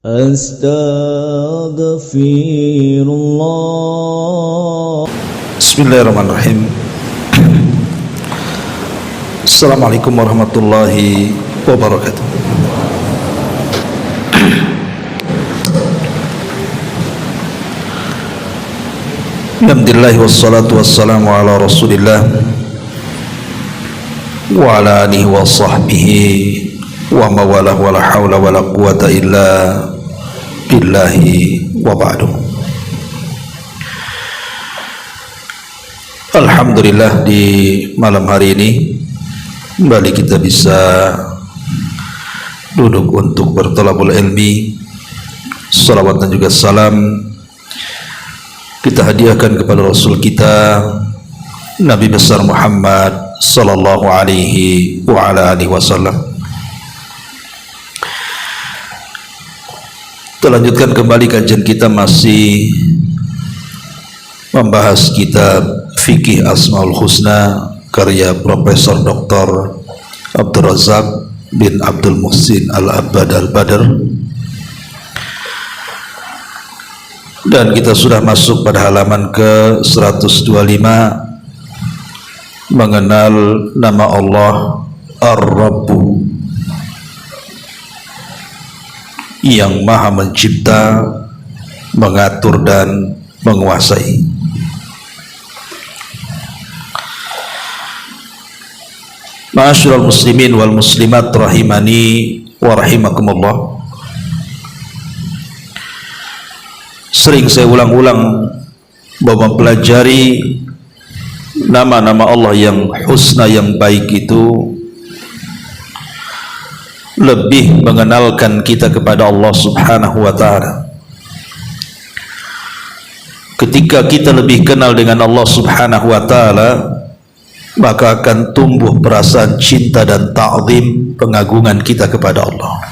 Astaghfirullah. Bismillahirrahmanirrahim. Assalamualaikum warahmatullahi wabarakatuh. Alhamdulillah wassalatu wassalamu ala rasulillah wa ala alihi wa sahbihi wa mawalah wa la hawla wa la quwata illa billahi wa ba'du. Alhamdulillah, di malam hari ini kembali kita bisa duduk untuk bertolabul ilmi. Salawat dan juga salam kita hadiahkan kepada Rasul kita Nabi besar Muhammad sallallahu alaihi wa ala alihi wasallam. Kita lanjutkan kembali kajian kita, masih membahas kitab Fikih Asmaul Husna karya Profesor Dr. Abdul Razak bin Abdul Muhsin Al-Abbad Al-Badr, dan kita sudah masuk pada halaman ke 125, mengenal nama Allah Ar-Rabbu, yang maha mencipta, mengatur dan menguasai. Ma'asyiral muslimin wal muslimat rahimani wa rahimakumullah. Sering saya ulang-ulang bahwa mempelajari nama-nama Allah yang husna, yang baik itu lebih mengenalkan kita kepada Allah subhanahu wa ta'ala. Ketika kita lebih kenal dengan Allah subhanahu wa ta'ala, maka akan tumbuh perasaan cinta dan ta'zim, pengagungan kita kepada Allah.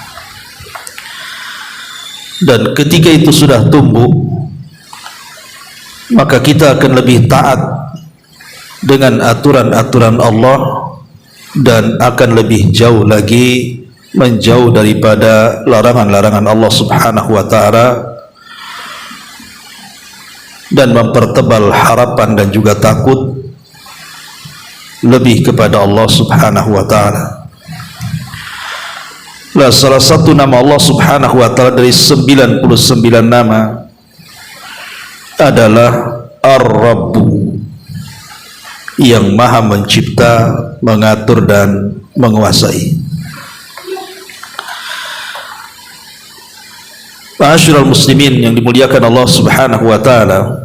Dan ketika itu sudah tumbuh, maka kita akan lebih taat dengan aturan-aturan Allah, dan akan lebih jauh lagi menjauh daripada larangan-larangan Allah subhanahu wa ta'ala, dan mempertebal harapan dan juga takut lebih kepada Allah subhanahu wa ta'ala. Nah, salah satu nama Allah subhanahu wa ta'ala dari 99 nama adalah Ar-Rabbu, yang maha mencipta, mengatur dan menguasai. Ma'asyiral muslimin yang dimuliakan Allah subhanahu wa ta'ala,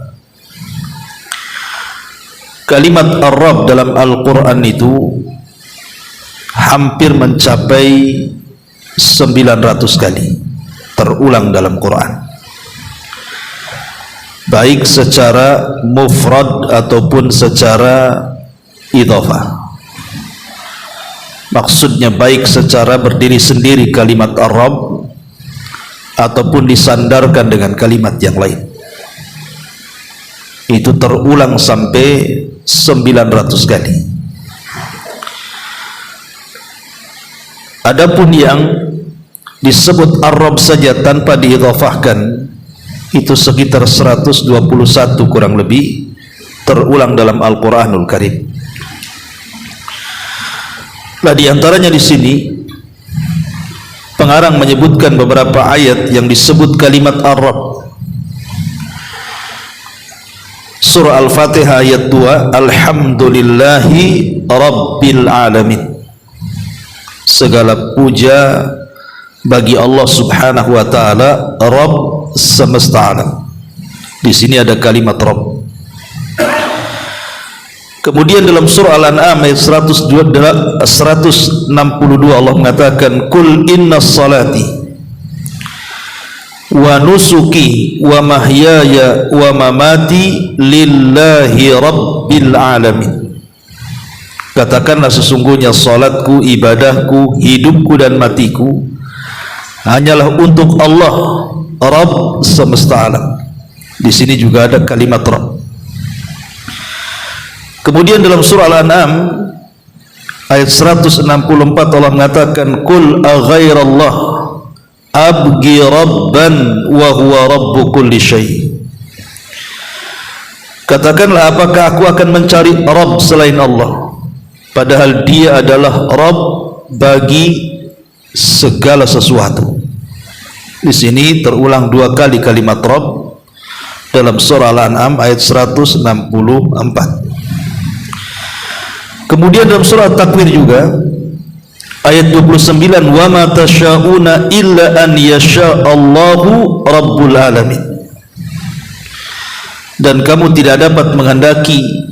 kalimat Ar-Rabb dalam Al-Quran itu hampir mencapai 900 kali terulang dalam Quran, baik secara mufrad ataupun secara idhafah. Maksudnya baik secara berdiri sendiri kalimat Ar-Rabb ataupun disandarkan dengan kalimat yang lain. Itu terulang sampai 900 kali. Adapun yang disebut Ar-Rabb saja tanpa diidhafahkan itu sekitar 121 kurang lebih terulang dalam Al-Quranul Karim. Nah, diantaranya di sini pengarang menyebutkan beberapa ayat yang disebut kalimat Ar-Rabb. Surah Al-Fatihah ayat 2, Alhamdulillahi Rabbil Alamin. Segala puja bagi Allah subhanahu wa ta'ala, Rabb semesta alam. Di sini ada kalimat Rabb. Kemudian dalam surah Al-An'am ayat 162 Allah mengatakan, Kul inna salati wa nusuki wa mahyaya wa mamati lillahi rabbil alamin. Katakanlah, sesungguhnya salatku, ibadahku, hidupku dan matiku hanyalah untuk Allah, Rabb semesta alam. Di sini juga ada kalimat Rabb. Kemudian dalam surah Al-An'am ayat 164 Allah mengatakan, Qul aghairallah abghi rabban wa huwa rabbu kulli syai. Katakanlah, apakah aku akan mencari Rabb selain Allah, padahal Dia adalah Rabb bagi segala sesuatu. Di sini terulang 2 kali kalimat Rabb dalam surah Al-An'am ayat 164. Kemudian dalam surah Takwir juga ayat 29, wa ma tasyauna illa an yasha Allahu rabbul alamin. Dan kamu tidak dapat menghendaki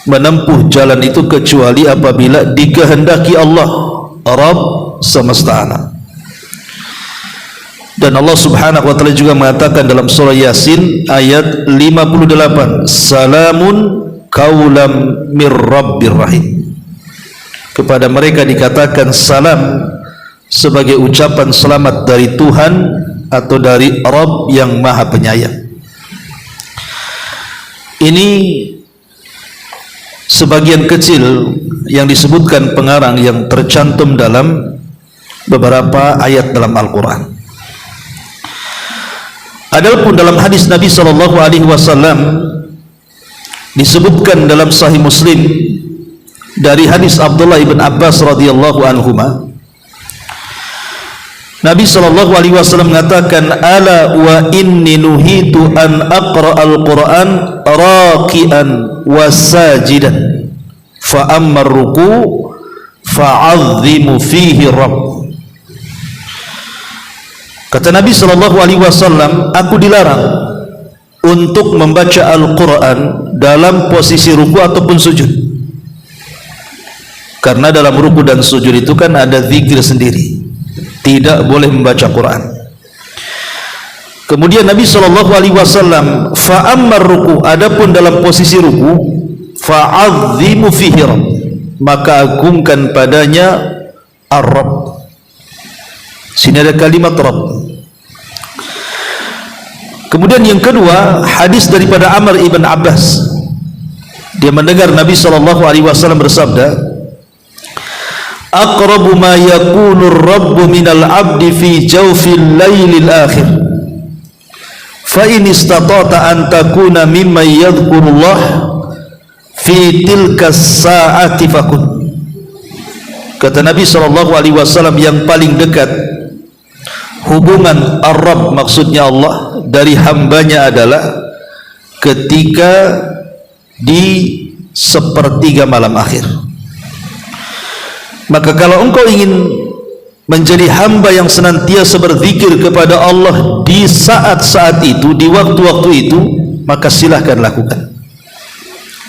menempuh jalan itu kecuali apabila dikehendaki Allah, Rabb semesta alam. Dan Allah Subhanahu wa taala juga mengatakan dalam surah Yasin ayat 58, salamun qaulam mir rabbir rahim. Kepada mereka dikatakan salam sebagai ucapan selamat dari Tuhan atau dari Rabb yang Maha Penyayang. Ini sebagian kecil yang disebutkan pengarang yang tercantum dalam beberapa ayat dalam Al-Quran. Adapun dalam hadis Nabi SAW disebutkan dalam Sahih Muslim dari hadis Abdullah ibn Abbas radhiyallahu anhuma, Nabi SAW mengatakan, ala wa inni nuhitu an aqra al-Quran raqian wa sajidan fa amma ruku fa'azzimu fihi Rabb. Kata Nabi SAW, aku dilarang untuk membaca Al-Quran dalam posisi ruku ataupun sujud, karena dalam ruku dan sujud itu kan ada zikir sendiri, tidak boleh membaca Quran. Kemudian Nabi SAW, fa'ammar ruku, adapun dalam posisi ruku, fa'azzimu fihi Rabb, maka agungkan padanya Ar-Rabb. Sini ada kalimat Rabb. Kemudian yang kedua, hadis daripada Amr ibn Abbas. Dia mendengar Nabi SAW bersabda, aqrabu ma yakunu ar-rabbu minal abdi fi jawfil laylil akhir fa in istata'ta an takuna mimman yadhkurullah fi tilka as-sa'ati fakun. Kata Nabi SAW, yang paling dekat hubungan Ar-Rabb, maksudnya Allah, dari hambanya adalah ketika di sepertiga malam akhir. Maka kalau engkau ingin menjadi hamba yang senantiasa berzikir kepada Allah di saat-saat itu, di waktu-waktu itu, maka silahkan lakukan.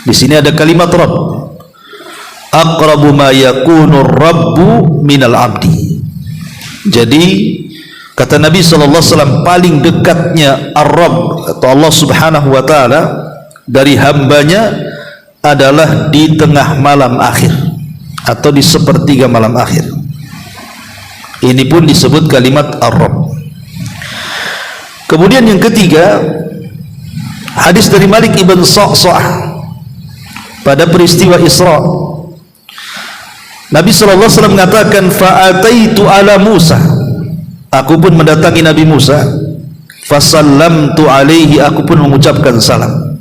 Di sini ada kalimat Rabb, aqrabu ma yakunu ar-rabbu minal abdi. Jadi kata Nabi SAW, paling dekatnya Ar-Rabb atau Allah Subhanahu wa ta'ala dari hambanya adalah di tengah malam akhir atau di sepertiga malam akhir. Ini pun disebut kalimat Ar-Rabb. Kemudian yang ketiga, hadis dari Malik ibn Sa'sa'ah pada peristiwa Isra. Nabi SAW mengatakan, fa'ataitu ala Musa, aku pun mendatangi Nabi Musa, fasallamtu alaihi, aku pun mengucapkan salam.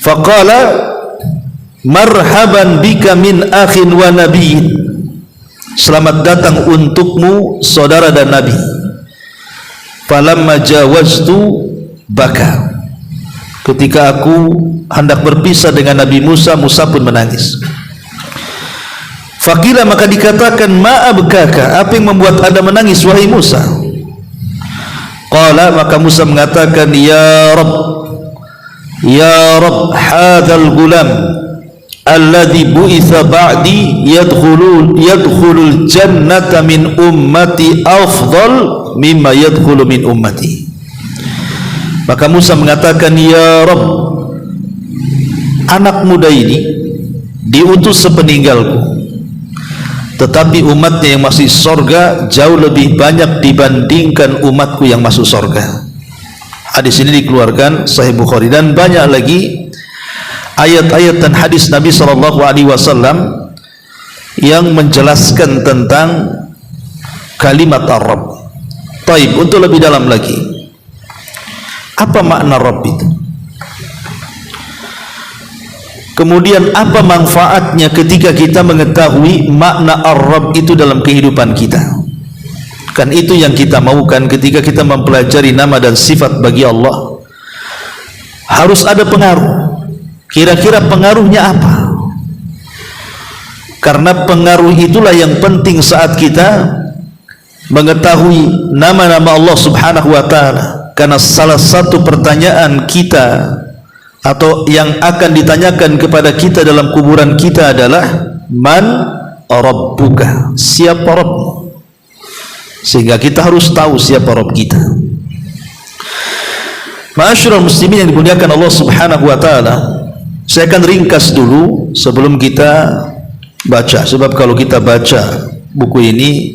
Faqala marhaban bika min akhin wa nabiyyin, selamat datang untukmu saudara dan nabi. Falamma jawaztu baka, ketika aku hendak berpisah dengan Nabi Musa, Musa pun menangis. Faqila, maka dikatakan, ma'abkaka, apa yang membuat anda menangis wahai Musa? Qala, maka Musa mengatakan, ya Rabb, hadzal gulam alladhi bu'itha ba'di yadkhulul jannata min ummati afdal mimma yadkhulu min ummati. Maka Musa mengatakan, ya Rabb, anak muda ini diutus sepeninggalku, tetapi umatnya yang masih sorga jauh lebih banyak dibandingkan umatku yang masuk sorga. Hadis ini dikeluarkan Sahih Bukhari, dan banyak lagi ayat-ayat dan hadis Nabi SAW yang menjelaskan tentang kalimat Ar-Rabb. Taib, untuk lebih dalam lagi, apa makna Rabb itu? Kemudian apa manfaatnya ketika kita mengetahui makna Ar-Rabb itu dalam kehidupan kita? Kan itu yang kita maukan ketika kita mempelajari nama dan sifat bagi Allah. Harus ada pengaruh. Kira-kira pengaruhnya apa? Karena pengaruh itulah yang penting saat kita mengetahui nama-nama Allah Subhanahu wa ta'ala. Karena salah satu pertanyaan kita atau yang akan ditanyakan kepada kita dalam kuburan kita adalah man rabbuka, siapa Rabbmu? Sehingga kita harus tahu siapa Rabb kita. Ma'asyiral muslimin yang dimuliakan Allah Subhanahu wa ta'ala, saya akan ringkas dulu sebelum kita baca, sebab kalau kita baca buku ini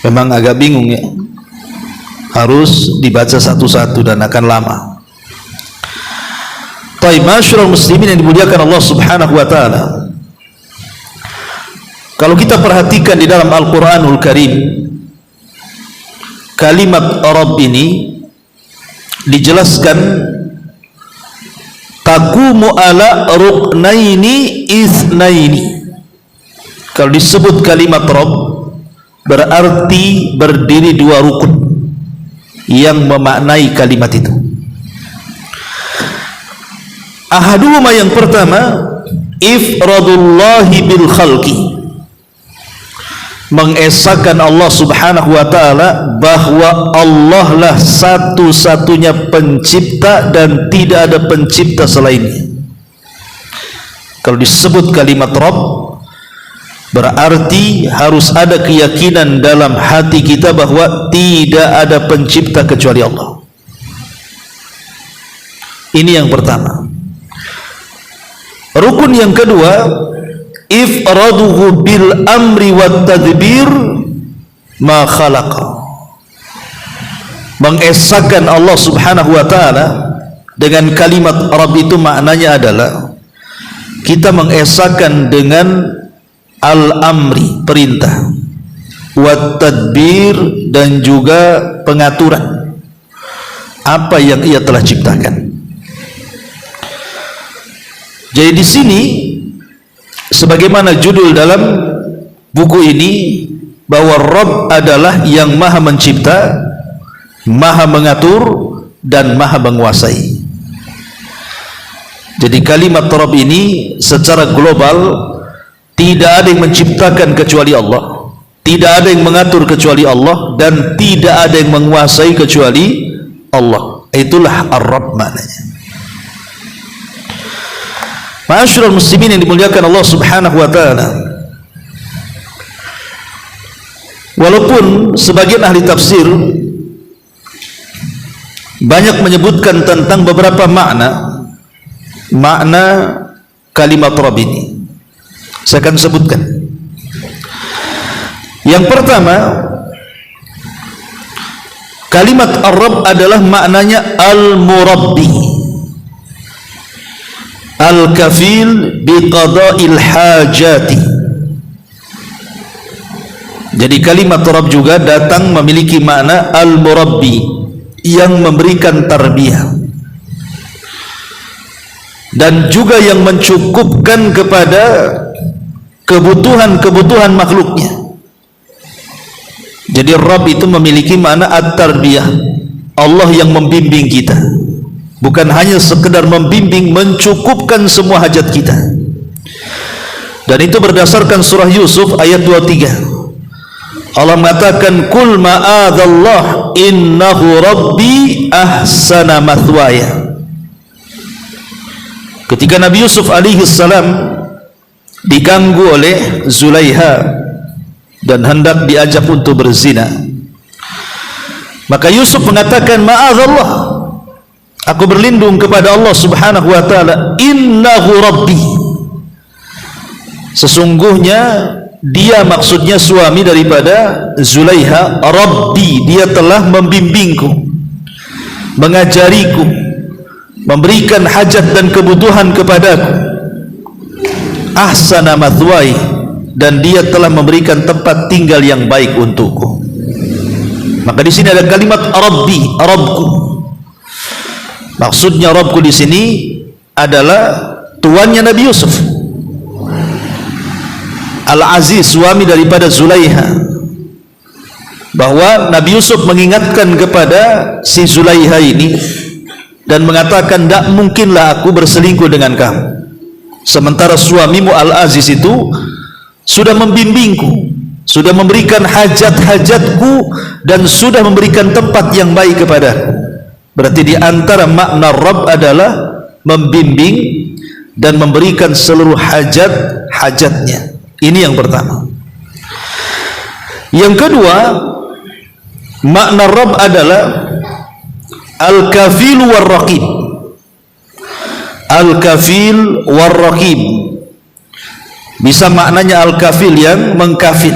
memang agak bingung ya, harus dibaca satu-satu dan akan lama. Taib, ma'asyiral muslimin yang dimuliakan Allah Subhanahu wa ta'ala, kalau kita perhatikan di dalam Al-Quranul Karim, kalimat Rabb ini dijelaskan taqumu ala ruknaini itsnaini. Kalau disebut kalimat Rabb berarti berdiri dua rukun yang memaknai kalimat itu. Ahaduhuma, yang pertama, ifradullahi bil khalqi, mengesahkan Allah Subhanahu wa ta'ala bahwa Allah lah satu-satunya pencipta dan tidak ada pencipta selainnya. Kalau disebut kalimat Rabb berarti harus ada keyakinan dalam hati kita bahwa tidak ada pencipta kecuali Allah. Ini yang pertama. Rukun yang kedua, ifraduhu bil amri wat tadbir ma khalaqa, mengesahkan Allah Subhanahu wa ta'ala dengan kalimat Rabb itu maknanya adalah kita mengesahkan dengan al-amri, perintah, wat tadbir, dan juga pengaturan apa yang ia telah ciptakan. Jadi di sini sebagaimana judul dalam buku ini, bahwa Rabb adalah yang maha mencipta, maha mengatur, dan maha menguasai. Jadi kalimat Rabb ini secara global tidak ada yang menciptakan kecuali Allah, tidak ada yang mengatur kecuali Allah, dan tidak ada yang menguasai kecuali Allah. Itulah Ar-Rabb maknanya. Ma'asyiral muslimin yang dimuliakan Allah Subhanahu wa ta'ala, walaupun sebagian ahli tafsir banyak menyebutkan tentang beberapa makna kalimat Rabb ini, saya akan sebutkan. Yang pertama, kalimat Ar-Rabb adalah maknanya al-murabbi, al-kafil biqada'il hajati. Jadi kalimat Rabb juga datang memiliki makna al-murabbi, yang memberikan tarbiyah dan juga yang mencukupkan kepada kebutuhan-kebutuhan makhluknya. Jadi Rabb itu memiliki makna at-tarbiyah, Allah yang membimbing kita. Bukan hanya sekedar membimbing, mencukupkan semua hajat kita. Dan itu berdasarkan surah Yusuf ayat 23. Allah mengatakan, "Qul ma'adzallah innahu rabbi ahsana mathwaya." Ketika Nabi Yusuf alaihi salam diganggu oleh Zulaiha dan hendak diajak untuk berzina, maka Yusuf mengatakan, "Ma'adzallah, aku berlindung kepada Allah Subhanahu wa ta'ala, innahu rabbi." Sesungguhnya dia, maksudnya suami daripada Zulaiha, rabbi, dia telah membimbingku, mengajariku, memberikan hajat dan kebutuhan kepadaku. Ahsana mathwai, dan Dia telah memberikan tempat tinggal yang baik untukku. Maka di sini ada kalimat Rabbi, Rabbku. Maksudnya Rabbku di sini adalah tuannya Nabi Yusuf, Al-Aziz, suami daripada Zulaiha. Bahwa Nabi Yusuf mengingatkan kepada si Zulaiha ini dan mengatakan, tidak mungkinlah aku berselingkuh dengan kamu, sementara suamimu Al-Aziz itu sudah membimbingku, sudah memberikan hajat-hajatku, dan sudah memberikan tempat yang baik kepadaku. Berarti di antara makna Rabb adalah membimbing dan memberikan seluruh hajat-hajatnya. Ini yang pertama. Yang kedua, makna Rabb adalah Al-Kafil war-Raqib. Al-Kafil war-Raqib bisa maknanya Al-Kafil yang mengkafil,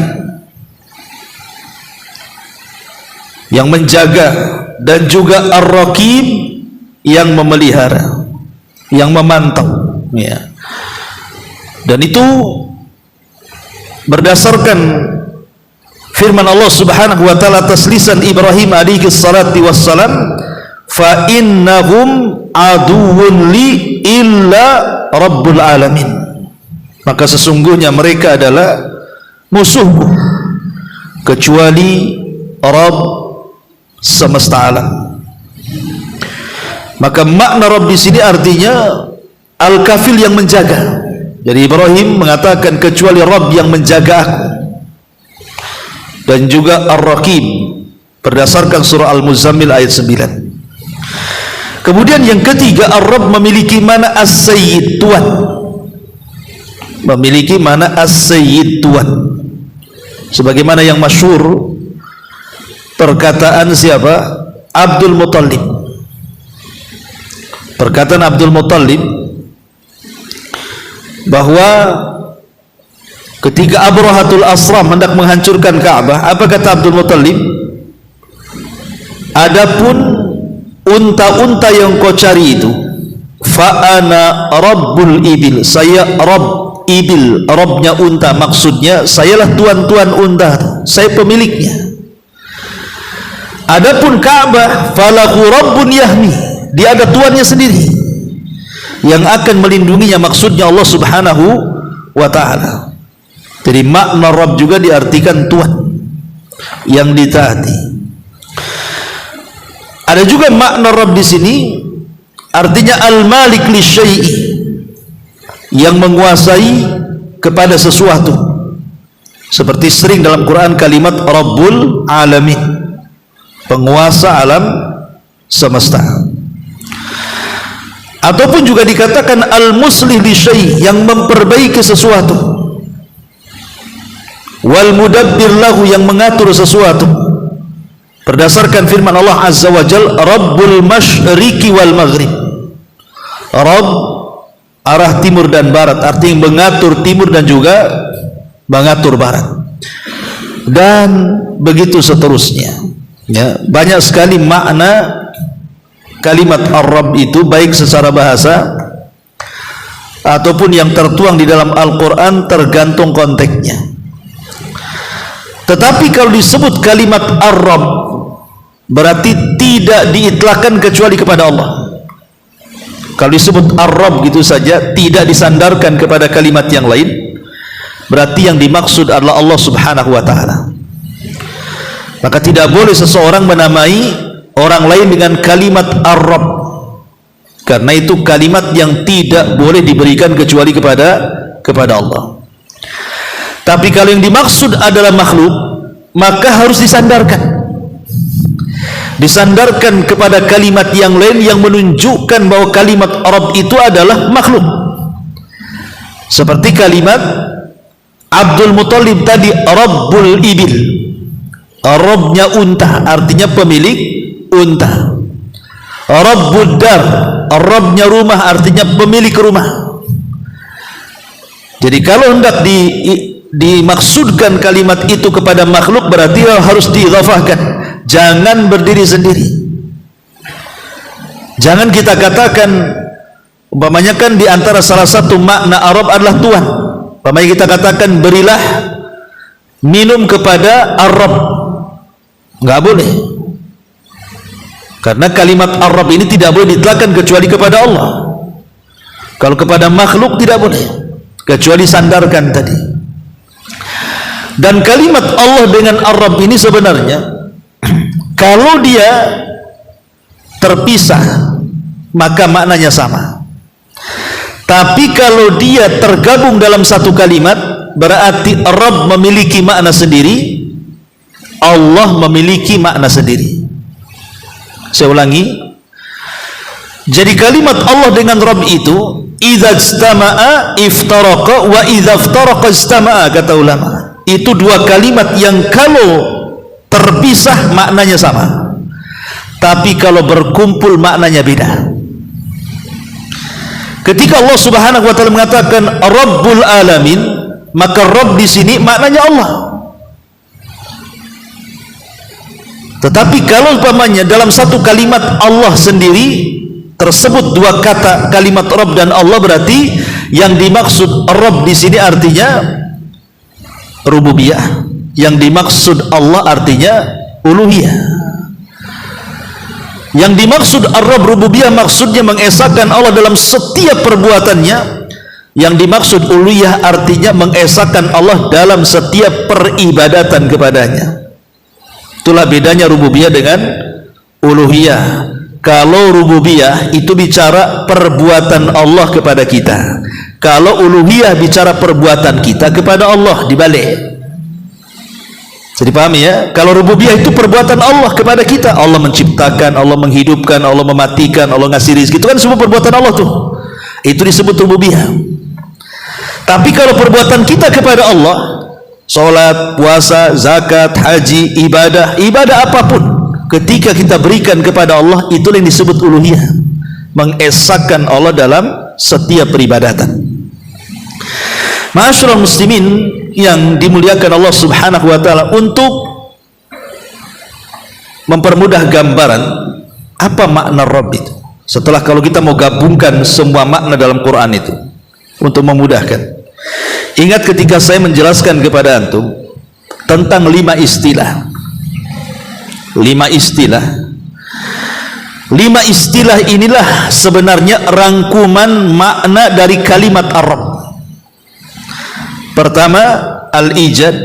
yang menjaga, dan juga Ar-Raqib yang memelihara, yang memantau, ya. Dan itu berdasarkan firman Allah Subhanahu wa taala atas lisan Ibrahim alaihi salatu wassalam, fa innahum aduwwun li illa rabbul alamin. Maka sesungguhnya mereka adalah musuhku kecuali Rabb semesta alam. Maka makna Rabb di sini artinya Al-Kafil yang menjaga. Jadi Ibrahim mengatakan kecuali Rabb yang menjaga aku, dan juga Ar-Raqib berdasarkan surah Al-Muzammil ayat 9. Kemudian yang ketiga, Ar-Rabb memiliki mana As-Sayyid, Tuan. Memiliki mana As-Sayyid, Tuan. Sebagaimana yang masyhur perkataan siapa? Abdul Muttalib. Perkataan Abdul Muttalib bahwa ketika Abrahatul Asram hendak menghancurkan Ka'bah, apa kata Abdul Muttalib? Adapun unta-unta yang kau cari itu, fa ana rabbul ibil, saya Rabb ibil, Rabbnya unta, maksudnya sayalah tuan-tuan unta, saya pemiliknya. Adapun Ka'bah, falahu rabbun yahmi, dia ada tuannya sendiri yang akan melindunginya, maksudnya Allah Subhanahu wa ta'ala. Jadi makna Rabb juga diartikan Tuhan yang ditaati. Ada juga makna Rabb di sini artinya Al-Malik li syai'i, yang menguasai kepada sesuatu. Seperti sering dalam Quran kalimat Rabbul Alamin, penguasa alam semesta. Ataupun juga dikatakan Al-Muslih li syai', yang memperbaiki sesuatu. Wal mudabbir lahu, yang mengatur sesuatu. Berdasarkan firman Allah Azza wa Jal, Rabbul Masyriqi wal Maghrib, Rabb arah timur dan barat, artinya mengatur timur dan juga mengatur barat, dan begitu seterusnya, ya. Banyak sekali makna kalimat Ar-Rabb itu, baik secara bahasa ataupun yang tertuang di dalam Al-Quran, tergantung konteksnya. Tetapi kalau disebut kalimat Ar-Rabb, berarti tidak diitlakkan kecuali kepada Allah. Kalau disebut Ar-Rabb gitu saja, tidak disandarkan kepada kalimat yang lain, berarti yang dimaksud adalah Allah Subhanahu wa ta'ala. Maka tidak boleh seseorang menamai orang lain dengan kalimat Ar-Rabb, karena itu kalimat yang tidak boleh diberikan kecuali kepada Allah. Tapi kalau yang dimaksud adalah makhluk, maka harus disandarkan kepada kalimat yang lain yang menunjukkan bahwa kalimat Rabb itu adalah makhluk. Seperti kalimat Abdul Muttalib tadi, Rabbul Ibil, Rabbnya unta, artinya pemilik unta. Rabbud Dar, Rabbnya rumah, artinya pemilik rumah. Jadi kalau hendak dimaksudkan kalimat itu kepada makhluk, berarti harus diidhafahkan, jangan berdiri sendiri. Jangan kita katakan, umpamanya kan di antara salah satu makna Arab adalah Tuhan, Umpamanya kita katakan berilah minum kepada Ar-Rabb, nggak boleh, karena kalimat Ar-Rabb ini tidak boleh ditlakkan kecuali kepada Allah. Kalau kepada makhluk tidak boleh, kecuali sandarkan tadi. Dan kalimat Allah dengan Ar-Rabb ini sebenarnya kalau dia terpisah maka maknanya sama. Tapi kalau dia tergabung dalam satu kalimat, berarti Rabb memiliki makna sendiri, Allah memiliki makna sendiri. Saya ulangi. Jadi kalimat Allah dengan Rabb itu idza ijtama'a iftaraqa wa idza iftaraqa ijtama'a, kata ulama. Itu dua kalimat yang kalau terpisah maknanya sama, tapi kalau berkumpul maknanya beda. Ketika Allah Subhanahu wa taala mengatakan Rabbul Alamin, maka Rabb di sini maknanya Allah. Tetapi kalau umpamanya dalam satu kalimat Allah sendiri tersebut dua kata kalimat Rabb dan Allah, berarti yang dimaksud Rabb di sini artinya rububiyah, yang dimaksud Allah artinya uluhiyah. Yang dimaksud Ar-Rabb rububiyah maksudnya mengesahkan Allah dalam setiap perbuatannya. Yang dimaksud uluhiyah artinya mengesahkan Allah dalam setiap peribadatan kepadanya. Itulah bedanya rububiyah dengan uluhiyah. Kalau rububiyah itu bicara perbuatan Allah kepada kita, kalau uluhiyah bicara perbuatan kita kepada Allah, dibalik. Jadi pahami ya, kalau rububiyah itu perbuatan Allah kepada kita, Allah menciptakan, Allah menghidupkan, Allah mematikan, Allah ngasih rezeki, itu kan semua perbuatan Allah tuh, itu disebut rububiyah. Tapi kalau perbuatan kita kepada Allah, sholat, puasa, zakat, haji, ibadah apapun, ketika kita berikan kepada Allah, itulah yang disebut uluhiyah, mengesahkan Allah dalam setiap peribadatan. Ma'asyiral muslimin yang dimuliakan Allah Subhanahu wa taala, untuk mempermudah gambaran apa makna Rabb itu, setelah kalau kita mau gabungkan semua makna dalam Quran itu untuk memudahkan, ingat ketika saya menjelaskan kepada antum tentang 5 istilah. 5 istilah inilah sebenarnya rangkuman makna dari kalimat Ar-Rabb. Pertama al-ijad,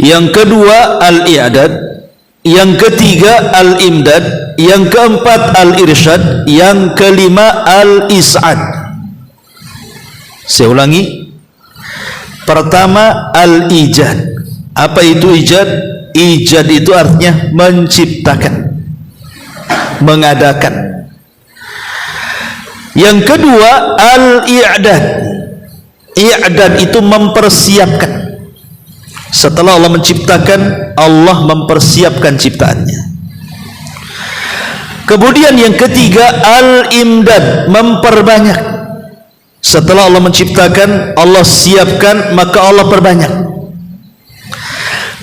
yang kedua al-i'dad, yang ketiga al-imdad, yang keempat al-irsyad, yang kelima al-is'ad. Saya ulangi. Pertama al-ijad. Apa itu ijad? Ijad itu artinya menciptakan, mengadakan. Yang kedua al-i'dad. I'dad itu mempersiapkan. Setelah Allah menciptakan, Allah mempersiapkan ciptaannya. Kemudian yang ketiga al-imdad, memperbanyak. Setelah Allah menciptakan, Allah siapkan, maka Allah perbanyak.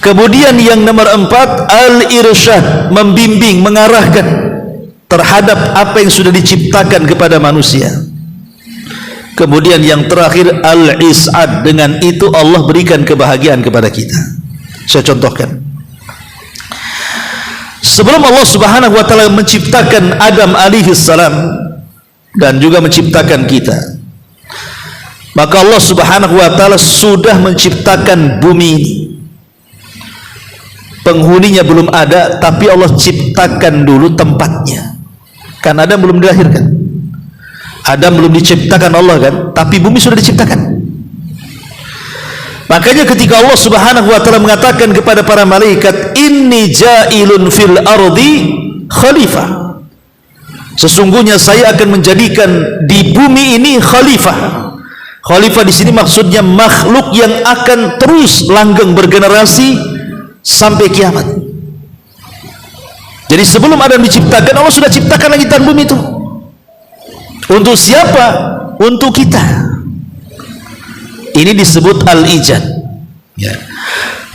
Kemudian yang nomor 4 al-irsyad, membimbing, mengarahkan terhadap apa yang sudah diciptakan kepada manusia. Kemudian yang terakhir al-is'ad, dengan itu Allah berikan kebahagiaan kepada kita. Saya contohkan. Sebelum Allah Subhanahu wa taala menciptakan Adam alaihi salam dan juga menciptakan kita, maka Allah Subhanahu wa taala sudah menciptakan bumi ini. Penghuninya belum ada, tapi Allah ciptakan dulu tempatnya. Kan Adam belum dilahirkan, Adam belum diciptakan Allah kan, tapi bumi sudah diciptakan. Makanya ketika Allah Subhanahu wa taala mengatakan kepada para malaikat, inni ja'ilun fil ardi khalifah, sesungguhnya saya akan menjadikan di bumi ini khalifah. Khalifah di sini maksudnya makhluk yang akan terus langgeng bergenerasi sampai kiamat. Jadi sebelum Adam diciptakan, Allah sudah ciptakan langit dan bumi itu. Untuk siapa? Untuk kita. Ini disebut al-ijad. Ya.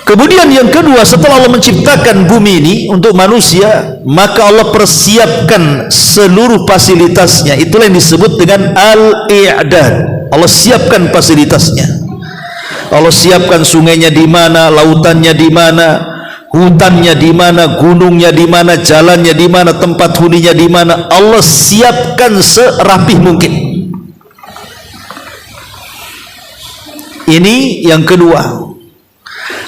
Kemudian yang kedua, setelah Allah menciptakan bumi ini untuk manusia, maka Allah persiapkan seluruh fasilitasnya. Itulah yang disebut dengan al-i'dad. Allah siapkan fasilitasnya. Allah siapkan sungainya di mana, lautannya di mana, hutannya di mana, gunungnya di mana, jalannya di mana, tempat huninya di mana. Allah siapkan serapih mungkin. Ini yang kedua.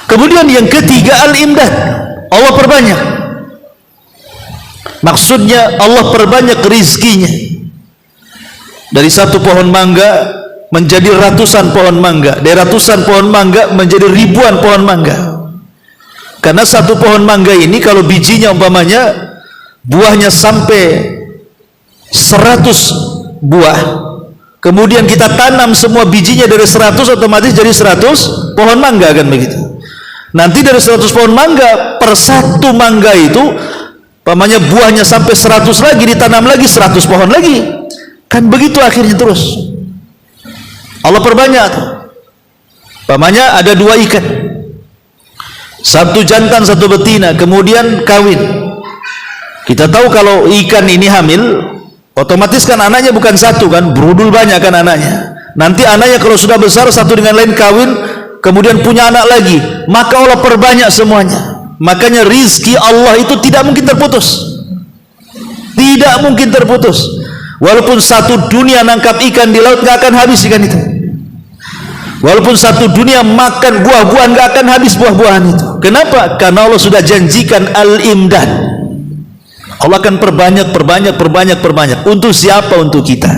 Kemudian yang ketiga, al-imdad. Allah perbanyak. Maksudnya Allah perbanyak rizkinya. Dari satu pohon mangga menjadi ratusan pohon mangga, dari ratusan pohon mangga menjadi ribuan pohon mangga. Karena satu pohon mangga ini kalau bijinya umpamanya buahnya sampai 100 buah, kemudian kita tanam semua bijinya dari 100, otomatis jadi 100 pohon mangga, kan begitu. Nanti dari 100 pohon mangga, per satu mangga itu umpamanya buahnya sampai 100 lagi, ditanam lagi 100 pohon lagi, kan begitu akhirnya terus. Allah perbanyak. Umpamanya ada 2 ikan, satu jantan satu betina, kemudian kawin. Kita tahu kalau ikan ini hamil, otomatis kan anaknya bukan satu, kan berudul banyak kan anaknya. Nanti anaknya kalau sudah besar satu dengan lain kawin, kemudian punya anak lagi, maka Allah perbanyak semuanya. Makanya rizki Allah itu tidak mungkin terputus, tidak mungkin terputus. Walaupun satu dunia nangkap ikan di laut, gak akan habis ikan itu. Walaupun satu dunia makan buah-buahan, gak akan habis buah-buahan itu. Kenapa? Karena Allah sudah janjikan al-imdad. Allah akan perbanyak. Untuk siapa? Untuk kita.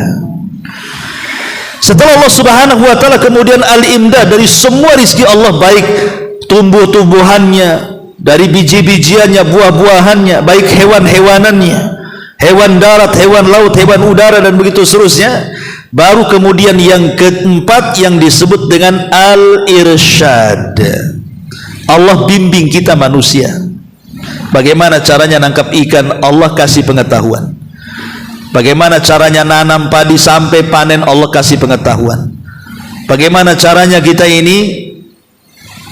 Setelah Allah subhanahu wa ta'ala kemudian al-imdad dari semua rizki Allah, baik tumbuh-tumbuhannya, dari biji-bijiannya, buah-buahannya, baik hewan-hewanannya, hewan darat, hewan laut, hewan udara, dan begitu seterusnya. Baru kemudian yang keempat yang disebut dengan al-irsyad. Allah bimbing kita manusia. Bagaimana caranya nangkap ikan, Allah kasih pengetahuan. Bagaimana caranya nanam padi sampai panen, Allah kasih pengetahuan. Bagaimana caranya kita ini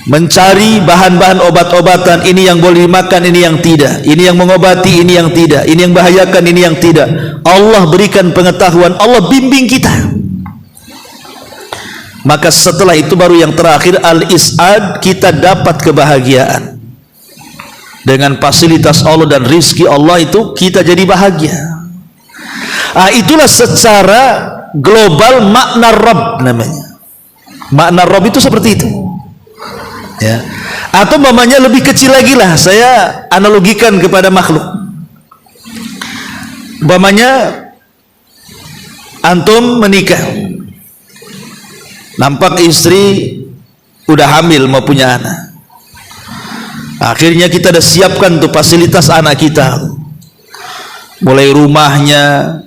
mencari bahan-bahan obat-obatan, ini yang boleh dimakan, ini yang tidak, ini yang mengobati, ini yang tidak, ini yang bahayakan, ini yang tidak. Allah berikan pengetahuan, Allah bimbing kita. Maka setelah itu baru yang terakhir al-is'ad, kita dapat kebahagiaan. Dengan fasilitas Allah dan rizki Allah itu kita jadi bahagia. Itulah secara global makna Rabb namanya. Makna Rabb itu seperti itu. Ya. Atau mamanya lebih kecil lagi lah, saya analogikan kepada makhluk. Mamanya antum menikah, nampak istri udah hamil mau punya anak. Akhirnya kita udah siapkan tuh fasilitas anak kita, mulai rumahnya,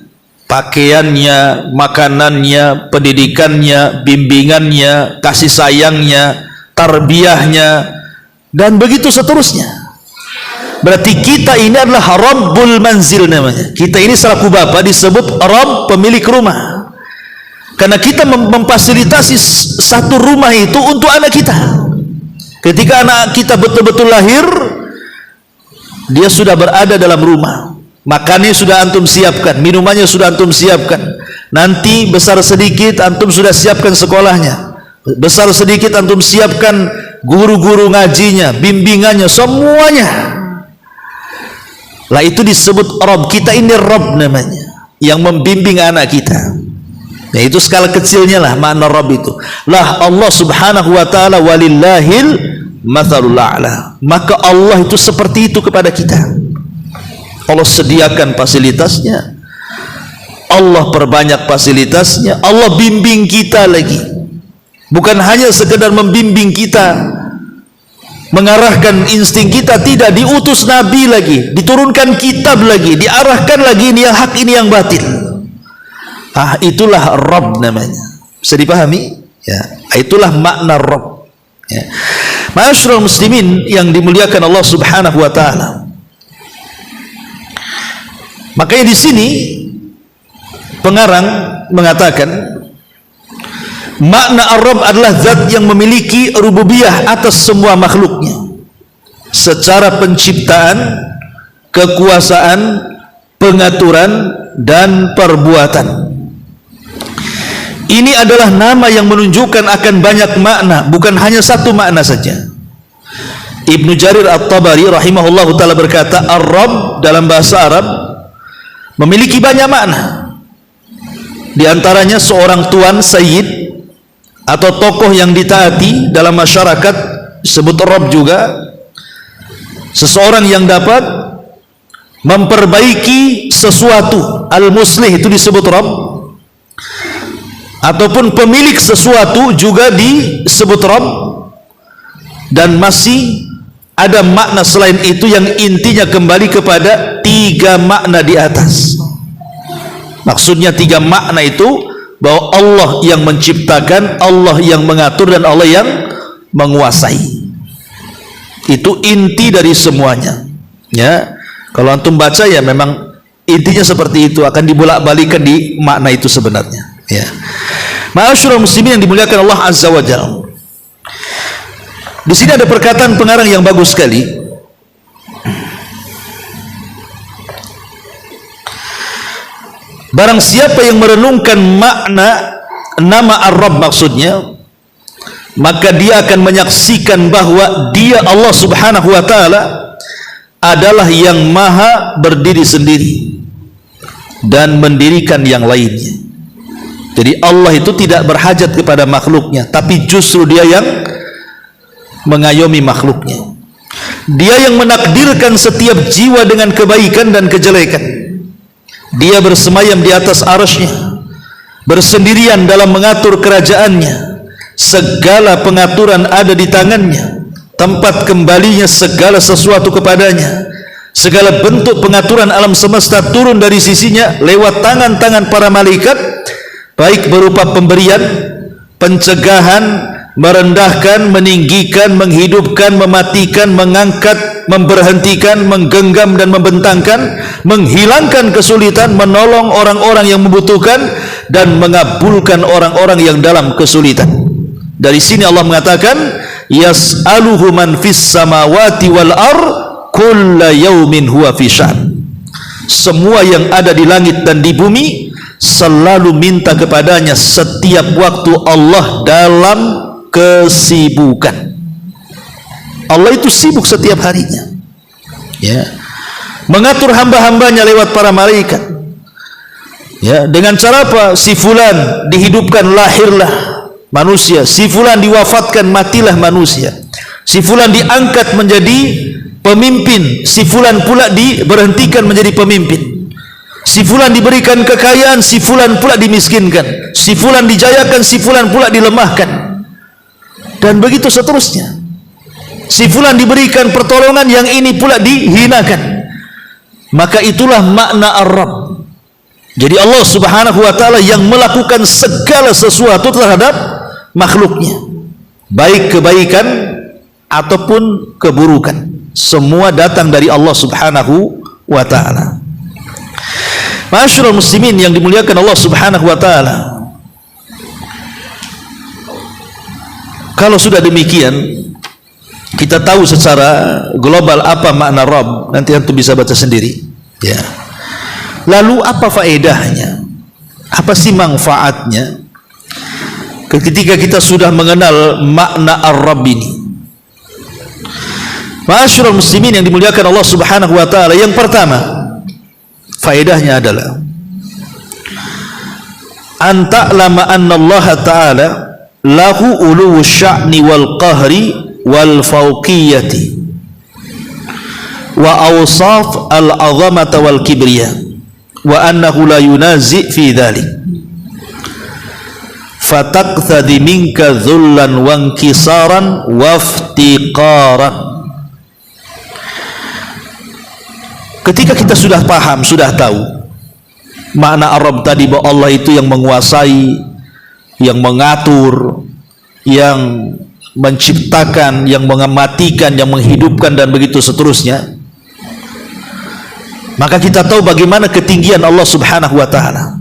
pakaiannya, makanannya, pendidikannya, bimbingannya, kasih sayangnya, tarbiyahnya, dan begitu seterusnya. Berarti kita ini adalah Rabbul Manzil namanya. Kita ini selaku bapak disebut Rabb, pemilik rumah. Karena kita memfasilitasi satu rumah itu untuk anak kita. Ketika anak kita betul-betul lahir, dia sudah berada dalam rumah. Makannya sudah antum siapkan, minumannya sudah antum siapkan. Nanti besar sedikit antum sudah siapkan sekolahnya. Besar sedikit antum siapkan guru-guru ngajinya, bimbingannya, semuanya. Lah itu disebut Rabb. Kita ini Rabb namanya, yang membimbing anak kita. Nah itu skala kecilnya lah makna Rabb itu. Lah Allah subhanahu wa ta'ala walillahil mathalul a'la. Maka Allah itu seperti itu kepada kita. Allah sediakan fasilitasnya, Allah perbanyak fasilitasnya, Allah bimbing kita lagi. Bukan hanya sekedar membimbing kita, mengarahkan insting kita, tidak, diutus nabi lagi, diturunkan kitab lagi, diarahkan lagi, ini yang hak, ini yang batil. Itulah Rabb namanya. Bisa dipahami? Ya, itulah makna Rabb. Ya. Ma'asyiral muslimin yang dimuliakan Allah Subhanahu wa taala. Makanya di sini pengarang mengatakan makna Ar-Rabb adalah zat yang memiliki rububiyah atas semua makhluknya secara penciptaan, kekuasaan, pengaturan, dan perbuatan. Ini adalah nama yang menunjukkan akan banyak makna, bukan hanya satu makna saja. Ibnu Jarir At-Tabari rahimahullahu ta'ala berkata, Ar-Rabb dalam bahasa Arab memiliki banyak makna. Di antaranya seorang tuan, sayyid, atau tokoh yang ditaati dalam masyarakat, disebut Rabb juga. Seseorang yang dapat memperbaiki sesuatu, al-muslih itu disebut Rabb. Ataupun pemilik sesuatu juga disebut Rabb. Dan masih ada makna selain itu yang intinya kembali kepada 3 makna di atas. Maksudnya 3 makna itu bahwa Allah yang menciptakan, Allah yang mengatur, dan Allah yang menguasai. Itu inti dari semuanya. Ya, kalau antum baca ya memang intinya seperti itu, akan dibolak-balikan di makna itu sebenarnya. Ya. Ma'asyiral muslimin yang dimuliakan Allah Azza wa Jalla. Di sini ada perkataan pengarang yang bagus sekali. Barang siapa yang merenungkan makna nama Ar-Rabb maksudnya, maka dia akan menyaksikan bahwa dia Allah Subhanahu wa ta'ala adalah yang maha berdiri sendiri dan mendirikan yang lainnya. Jadi Allah itu tidak berhajat kepada makhluknya, tapi justru dia yang mengayomi makhluknya. Dia yang menakdirkan setiap jiwa dengan kebaikan dan kejelekan. Dia bersemayam di atas arasy-Nya, bersendirian dalam mengatur kerajaannya. Segala pengaturan ada di tangannya, tempat kembalinya segala sesuatu kepadanya. Segala bentuk pengaturan alam semesta turun dari sisinya lewat tangan-tangan para malaikat, baik berupa pemberian, pencegahan, merendahkan, meninggikan, menghidupkan, mematikan, mengangkat, memberhentikan, menggenggam dan membentangkan, menghilangkan kesulitan, menolong orang-orang yang membutuhkan, dan mengabulkan orang-orang yang dalam kesulitan. Dari sini Allah mengatakan, yas'aluhu man fis samawati wal ard kulla yaumin huwa fi sya'n. Semua yang ada di langit dan di bumi selalu minta kepadanya setiap waktu. Allah dalam kesibukan. Allah itu sibuk setiap harinya, ya, mengatur hamba-hambanya lewat para malaikat. Ya, dengan cara apa? Si fulan dihidupkan, lahirlah manusia. Si fulan diwafatkan, matilah manusia. Si fulan diangkat menjadi pemimpin, si fulan pula diberhentikan menjadi pemimpin. Si fulan diberikan kekayaan, si fulan pula dimiskinkan. Si fulan dijayakan, si fulan pula dilemahkan. Dan begitu seterusnya. Si fulan diberikan pertolongan, yang ini pula dihinakan. Maka itulah makna Ar-Rabb. Jadi Allah Subhanahu wa ta'ala yang melakukan segala sesuatu terhadap makhluknya, baik kebaikan ataupun keburukan, semua datang dari Allah Subhanahu wa ta'ala. Ma'asyiral muslimin yang dimuliakan Allah Subhanahu wa ta'ala, kalau sudah demikian, kita tahu secara global apa makna Rabb. Nanti antum bisa baca sendiri, ya. Lalu apa faedahnya? Apa sih manfaatnya ketika kita sudah mengenal makna Ar-Rabb ini? Ma'asyiral muslimin yang dimuliakan Allah Subhanahu wa ta'ala, yang pertama faedahnya adalah an ta'lama anna Allah ta'ala lahu uluwus sya'ni wal qahri wal fawqiyati wa awsaf al-azamata wal kibriya wa annahu la yunazi fi dhalik fataqthadi minka dhullan wa inkisaran wa iftiqaran. Ketika kita sudah paham, sudah tahu makna Ar-Rabb tadi, bahwa Allah itu yang menguasai, yang mengatur, yang menciptakan, yang mematikan, yang menghidupkan, dan begitu seterusnya, maka kita tahu bagaimana ketinggian Allah Subhanahu wa ta'ala,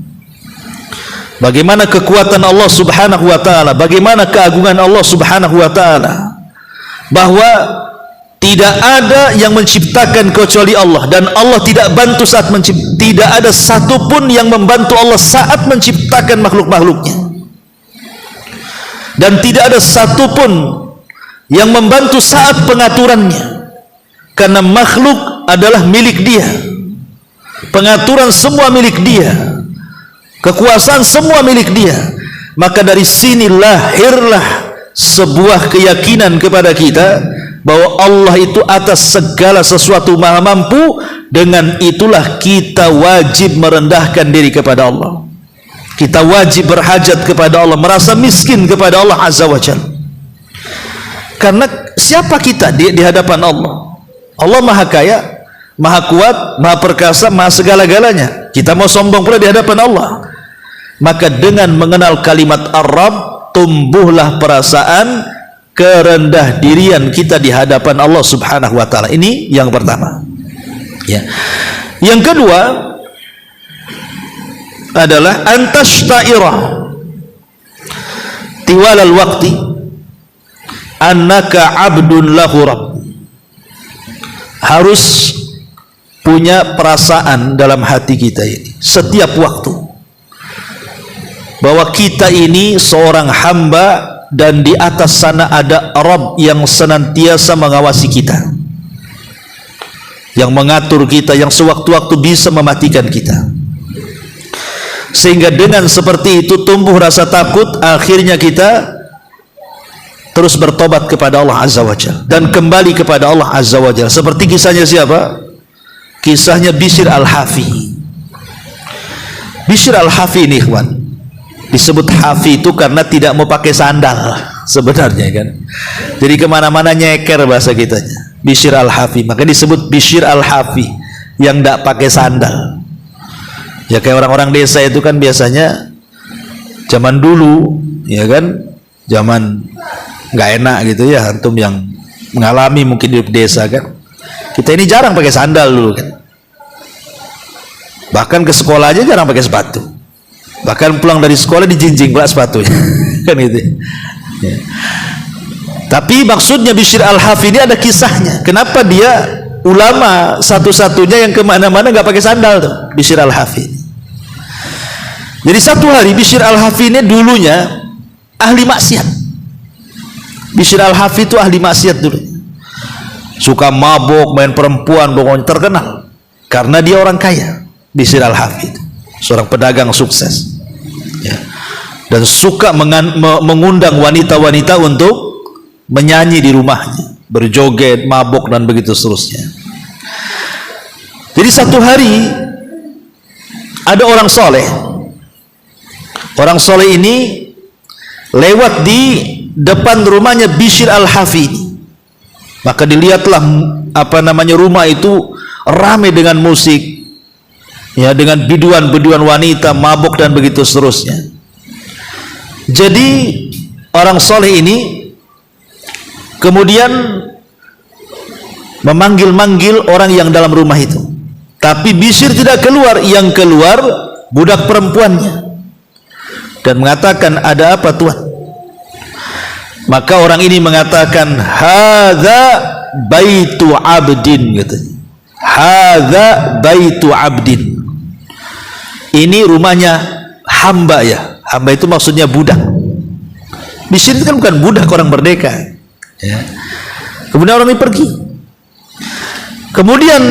bagaimana kekuatan Allah Subhanahu wa ta'ala, bagaimana keagungan Allah Subhanahu wa ta'ala, bahwa tidak ada yang menciptakan kecuali Allah, dan Allah tidak bantu saat menciptakan. Tidak ada satupun yang membantu Allah saat menciptakan makhluk-makhluknya. dan tidak ada satupun yang membantu saat pengaturannya, karena makhluk adalah milik dia, pengaturan semua milik dia, kekuasaan semua milik dia. Maka dari sini lahirlah sebuah keyakinan kepada kita bahwa Allah itu atas segala sesuatu maha mampu. Dengan itulah kita wajib merendahkan diri kepada Allah, kita wajib berhajat kepada Allah, merasa miskin kepada Allah Azza wa Jalla. Karena siapa kita di hadapan Allah? Allah maha kaya, maha kuat, maha perkasa, maha segala-galanya. Kita mau sombong pula di hadapan Allah? Maka dengan mengenal kalimat Ar-Rabb, tumbuhlah perasaan kerendah dirian kita di hadapan Allah Subhanahu wa taala. Ini yang pertama. Ya. Yang kedua adalah antashtairah tiwalal waqti annaka abdun lahu rabb. Harus punya perasaan dalam hati kita ini setiap waktu bahwa kita ini seorang hamba dan di atas sana ada Rabb yang senantiasa mengawasi kita, yang mengatur kita, yang sewaktu-waktu bisa mematikan kita. Sehingga dengan seperti itu tumbuh rasa takut, akhirnya kita terus bertobat kepada Allah Azza wa Jalla dan kembali kepada Allah Azza wa Jalla. Seperti kisahnya siapa? Kisahnya Bishr al-Hafi. Bishr al-Hafi ini ikhwan, disebut Hafi itu karena tidak mau pakai sandal sebenarnya kan. Jadi kemana-mana nyeker bahasa kitanya. Bishr al-Hafi, maka disebut Bishr al-Hafi yang tidak pakai sandal. Ya kayak orang-orang desa itu kan biasanya zaman dulu, ya kan, zaman nggak enak gitu ya, antum yang mengalami mungkin di desa kan, kita ini jarang pakai sandal dulu kan, bahkan ke sekolah aja jarang pakai sepatu, bahkan pulang dari sekolah dijinjing pula sepatunya kan gitu ya. Tapi maksudnya Bishr al-Hafi ini ada kisahnya, kenapa dia ulama satu-satunya yang kemana-mana nggak pakai sandal tuh, Bishr al-Hafi. Jadi satu hari Bishr al-Hafi ini dulunya ahli maksiat. Bishr al-Hafi itu ahli maksiat dulu, suka mabuk, main perempuan, pokoknya terkenal karena dia orang kaya. Bishr al-Hafi itu seorang pedagang sukses ya. Dan suka mengundang wanita-wanita untuk menyanyi di rumahnya, berjoget, mabuk dan begitu seterusnya. Jadi satu hari ada orang soleh. Orang soleh ini lewat di depan rumahnya Bishr al-Hafi. Maka dilihatlah rumah itu ramai dengan musik, ya, dengan biduan-biduan wanita mabuk dan begitu seterusnya. Jadi orang soleh ini kemudian memanggil-manggil orang yang dalam rumah itu, tapi Bishr tidak keluar, yang keluar budak perempuannya dan mengatakan, ada apa Tuhan? Maka orang ini mengatakan, hadza baitu abdin, katanya. Hadza baitu abdin. Ini rumahnya hamba ya. Hamba itu maksudnya budak. Bishr itu kan bukan budak, orang merdeka ya. Kemudian orang ini pergi. Kemudian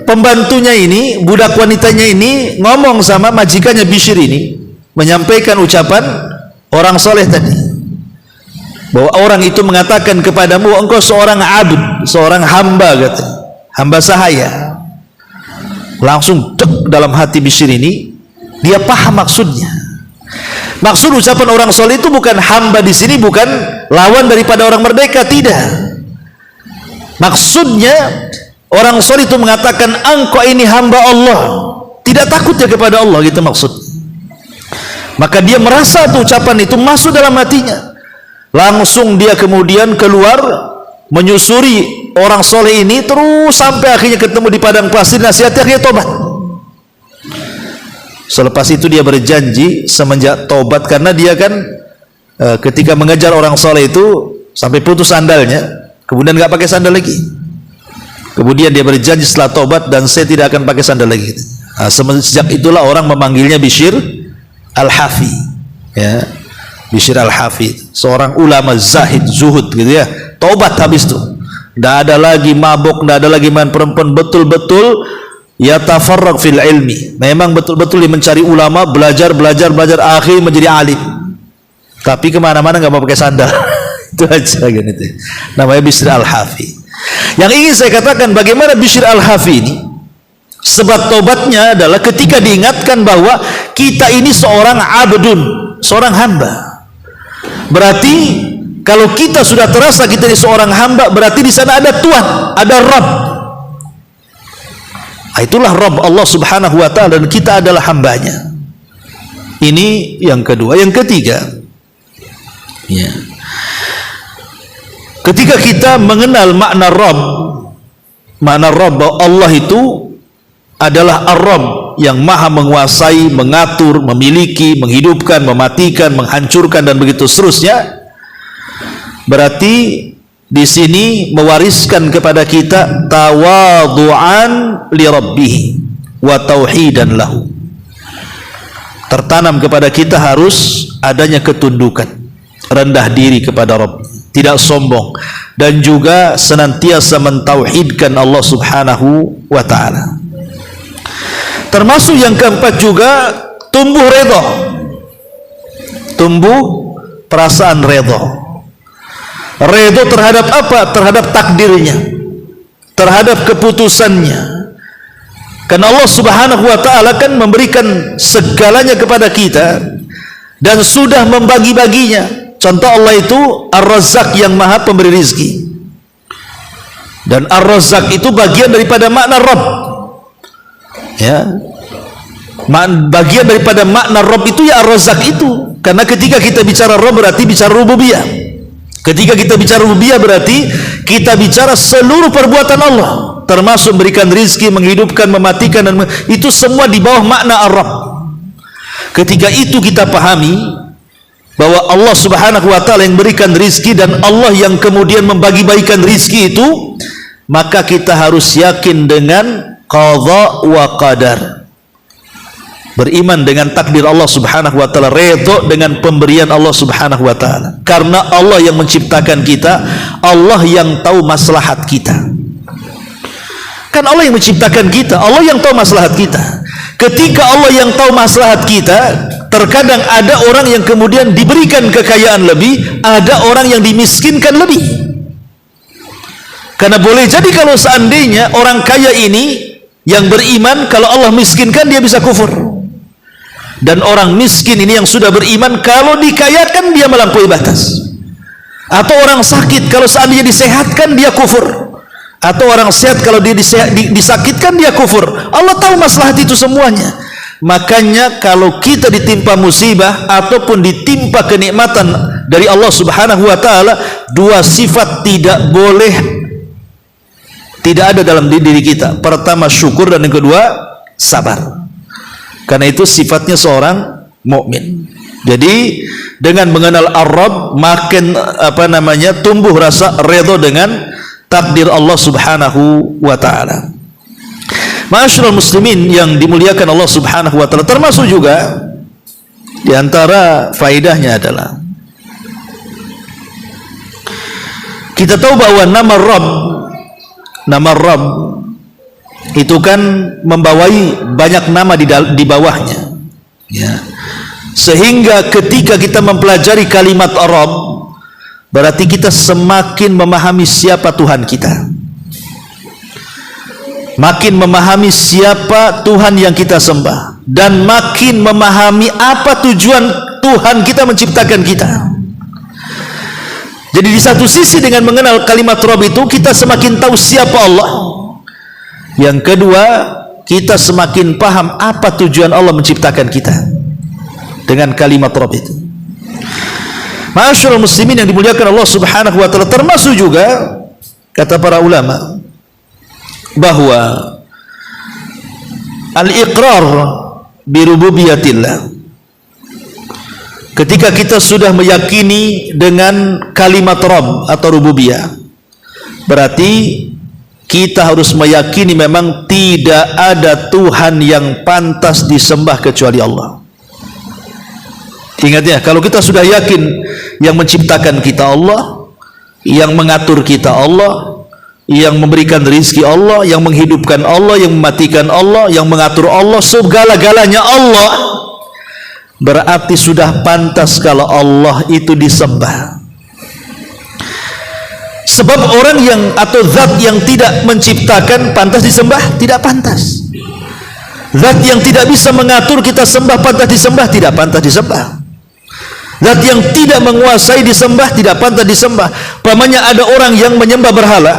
pembantunya ini, budak wanitanya ini ngomong sama majikannya Bishr ini, menyampaikan ucapan orang soleh tadi, bahwa orang itu mengatakan kepadamu, engkau seorang abd, seorang hamba, kata, hamba sahaya. Langsung dek dalam hati Bishr ini, dia paham maksudnya. Maksud ucapan orang soleh itu bukan hamba di sini, bukan lawan daripada orang merdeka, tidak. Maksudnya orang soleh itu mengatakan, engkau ini hamba Allah, tidak takutnya kepada Allah, gitu maksud. Maka dia merasa tuh ucapan itu masuk dalam hatinya. Langsung dia kemudian keluar menyusuri orang soleh ini, terus sampai akhirnya ketemu di padang pasir, nasihatnya, akhirnya tobat. Selepas itu dia berjanji semenjak tobat, karena dia kan ketika mengejar orang soleh itu sampai putus sandalnya, kemudian nggak pakai sandal lagi. Kemudian dia berjanji setelah tobat, dan saya tidak akan pakai sandal lagi. Nah, sejak itulah orang memanggilnya Bishr al-Hafi ya, Bishr al-Hafi. seorang ulama zahid, zuhud gitu ya, taubat habis itu, tidak ada lagi mabuk, tidak ada lagi main perempuan, betul-betul yatafarraq fil ilmi, memang betul-betul dia mencari ulama, belajar, akhir menjadi alim, tapi kemana-mana nggak mau pakai sandal. Itu aja kan itu. Namanya Bishr Al-Hafi. Yang ingin saya katakan, bagaimana Bishr Al-Hafi ini, sebab tobatnya adalah ketika diingatkan bahwa kita ini seorang abdun, seorang hamba. Berarti kalau kita sudah terasa kita ini seorang hamba, berarti di sana ada Tuhan, ada Rabb. Itulah Rabb Allah Subhanahu wa taala, dan kita adalah hambanya. Ini yang kedua. Yang ketiga, ya, ketika kita mengenal makna Rabb bahwa Allah itu adalah Ar-Rabb yang maha menguasai, mengatur, memiliki, menghidupkan, mematikan, menghancurkan, dan begitu seterusnya, berarti di sini mewariskan kepada kita tawadhu'an li rabbih wa tauhidan lahu. Tertanam kepada kita harus adanya ketundukan, rendah diri kepada Rabb, tidak sombong, dan juga senantiasa mentauhidkan Allah Subhanahu wa taala. Termasuk yang keempat juga tumbuh redha, tumbuh perasaan redha. Redha terhadap apa? Terhadap takdirnya, terhadap keputusannya. Karena Allah Subhanahu wa taala kan memberikan segalanya kepada kita dan sudah membagi-baginya. Contoh, Allah itu Ar-Razzaq yang maha pemberi rizki, dan Ar-Razzaq itu bagian daripada makna Rabb, ya. Bagian daripada makna Rabb itu ya Ar-Razzaq itu. Karena ketika kita bicara Rabb berarti bicara rububiyah. Ketika kita bicara rububiyah berarti kita bicara seluruh perbuatan Allah, termasuk memberikan rizki, menghidupkan, mematikan, dan itu semua di bawah makna Ar-Rabb. Ketika itu kita pahami bahwa Allah Subhanahu wa taala yang berikan rizki dan Allah yang kemudian membagi-bagikan rizki itu, maka kita harus yakin dengan qadha wa qadar, beriman dengan takdir Allah Subhanahu wa taala, redha dengan pemberian Allah Subhanahu wa taala. Karena Allah yang menciptakan kita, Allah yang tahu maslahat kita. Kan Allah yang menciptakan kita, Allah yang tahu maslahat kita. Ketika Allah yang tahu maslahat kita, terkadang ada orang yang kemudian diberikan kekayaan lebih, ada orang yang dimiskinkan lebih. Karena boleh jadi kalau seandainya orang kaya ini yang beriman, kalau Allah miskinkan dia bisa kufur. Dan orang miskin ini yang sudah beriman, kalau dikayakan dia melampaui batas. Atau orang sakit, kalau seandainya disehatkan dia kufur. Atau orang sehat, kalau dia disakitkan dia kufur. Allah tahu maslahat itu semuanya. Makanya kalau kita ditimpa musibah ataupun ditimpa kenikmatan dari Allah Subhanahu wa taala, dua sifat tidak boleh, tidak ada dalam diri kita. Pertama syukur, dan yang kedua sabar. Karena itu sifatnya seorang mukmin. Jadi dengan mengenal Ar-Rabb makin tumbuh rasa redha dengan takdir Allah Subhanahu wa taala. Ma'asyiral muslimin yang dimuliakan Allah Subhanahu wa taala, termasuk juga di antara faedahnya adalah kita tahu bahwa nama Rabb itu kan membawai banyak nama di bawahnya, ya. Sehingga ketika kita mempelajari kalimat Rabb, berarti kita semakin memahami siapa Tuhan kita, makin memahami siapa Tuhan yang kita sembah, dan makin memahami apa tujuan Tuhan kita menciptakan kita. Jadi di satu sisi dengan mengenal kalimat Rabb itu kita semakin tahu siapa Allah. Yang kedua, kita semakin paham apa tujuan Allah menciptakan kita dengan kalimat Rabb itu. Ma'asyiral muslimin yang dimuliakan Allah Subhanahu wa taala, termasuk juga kata para ulama bahwa al-iqrar bi rububiyatillah, ketika kita sudah meyakini dengan kalimat Rabb atau rububiyah, berarti kita harus meyakini memang tidak ada Tuhan yang pantas disembah kecuali Allah. Ingat ya, kalau kita sudah yakin Yang menciptakan kita Allah, yang mengatur kita Allah, yang memberikan rizki Allah, yang menghidupkan Allah, yang mematikan Allah, yang mengatur Allah, segala-galanya Allah. Berarti sudah pantas kalau Allah itu disembah. Sebab orang yang atau zat yang tidak menciptakan pantas disembah? Tidak pantas. Zat yang tidak bisa mengatur kita sembah pantas disembah? Tidak pantas disembah. Zat yang tidak menguasai disembah tidak pantas disembah. Umpamanya ada orang yang menyembah berhala,